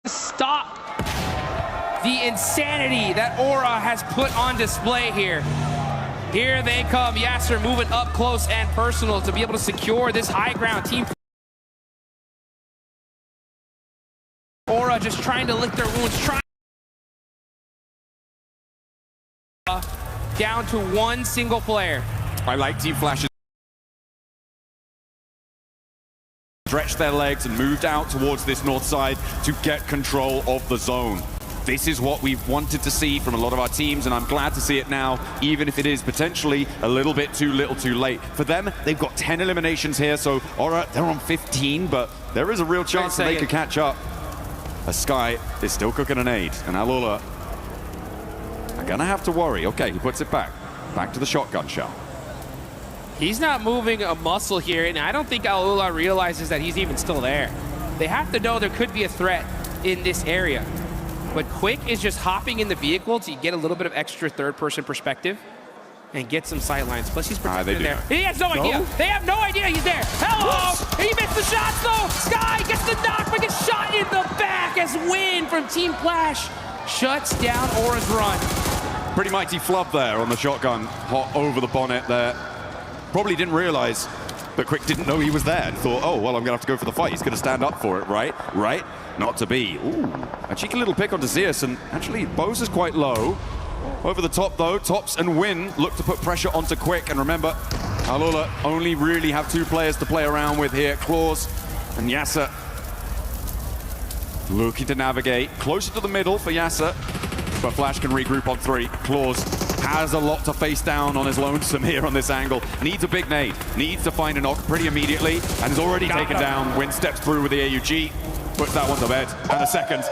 [SPEAKER 7] And stop the insanity that Aura has put on display here. Here they come. Yasser moving up close and personal to be able to secure this high ground. Team Aura just trying to lick their wounds. Down to one single player.
[SPEAKER 17] I like Team Flash's stretched their legs and moved out towards this north side to get control of the zone. This is what we've wanted to see from a lot of our teams, and I'm glad to see it now, even if it is potentially a little bit too little too late. For them, they've got 10 eliminations here, so alright, they're on 15, but there is a real chance that they could catch up. As Sky is still cooking an aid, and Alula are gonna have to worry. Okay, he puts it back to the shotgun shell.
[SPEAKER 7] He's not moving a muscle here, and I don't think Alula realizes that he's even still there. They have to know there could be a threat in this area. But Quick is just hopping in the vehicle to get a little bit of extra third-person perspective and get some sight lines. Plus, he's protected in there. He has no idea. They have no idea he's there. Hello! He missed the shots, though. Sky gets the knock, but gets shot in the back as Win from Team Flash shuts down Aura's run.
[SPEAKER 17] Pretty mighty flub there on the shotgun, hot over the bonnet there. Probably didn't realize, but Quick didn't know he was there and thought, oh, well, I'm going to have to go for the fight. He's going to stand up for it, right? Right? Not to be. Ooh, a cheeky little pick onto Zeus, and actually, Bose is quite low. Over the top though, Tops and Win look to put pressure onto Quick, and remember, Alola only really have 2 players to play around with here, Claws and Yasser. Looking to navigate closer to the middle for Yasser, but Flash can regroup on 3. Claws has a lot to face down on his lonesome here on this angle. Needs a big nade, needs to find a knock pretty immediately, and is already taken down. Win steps through with the AUG, puts that one to bed, and a second.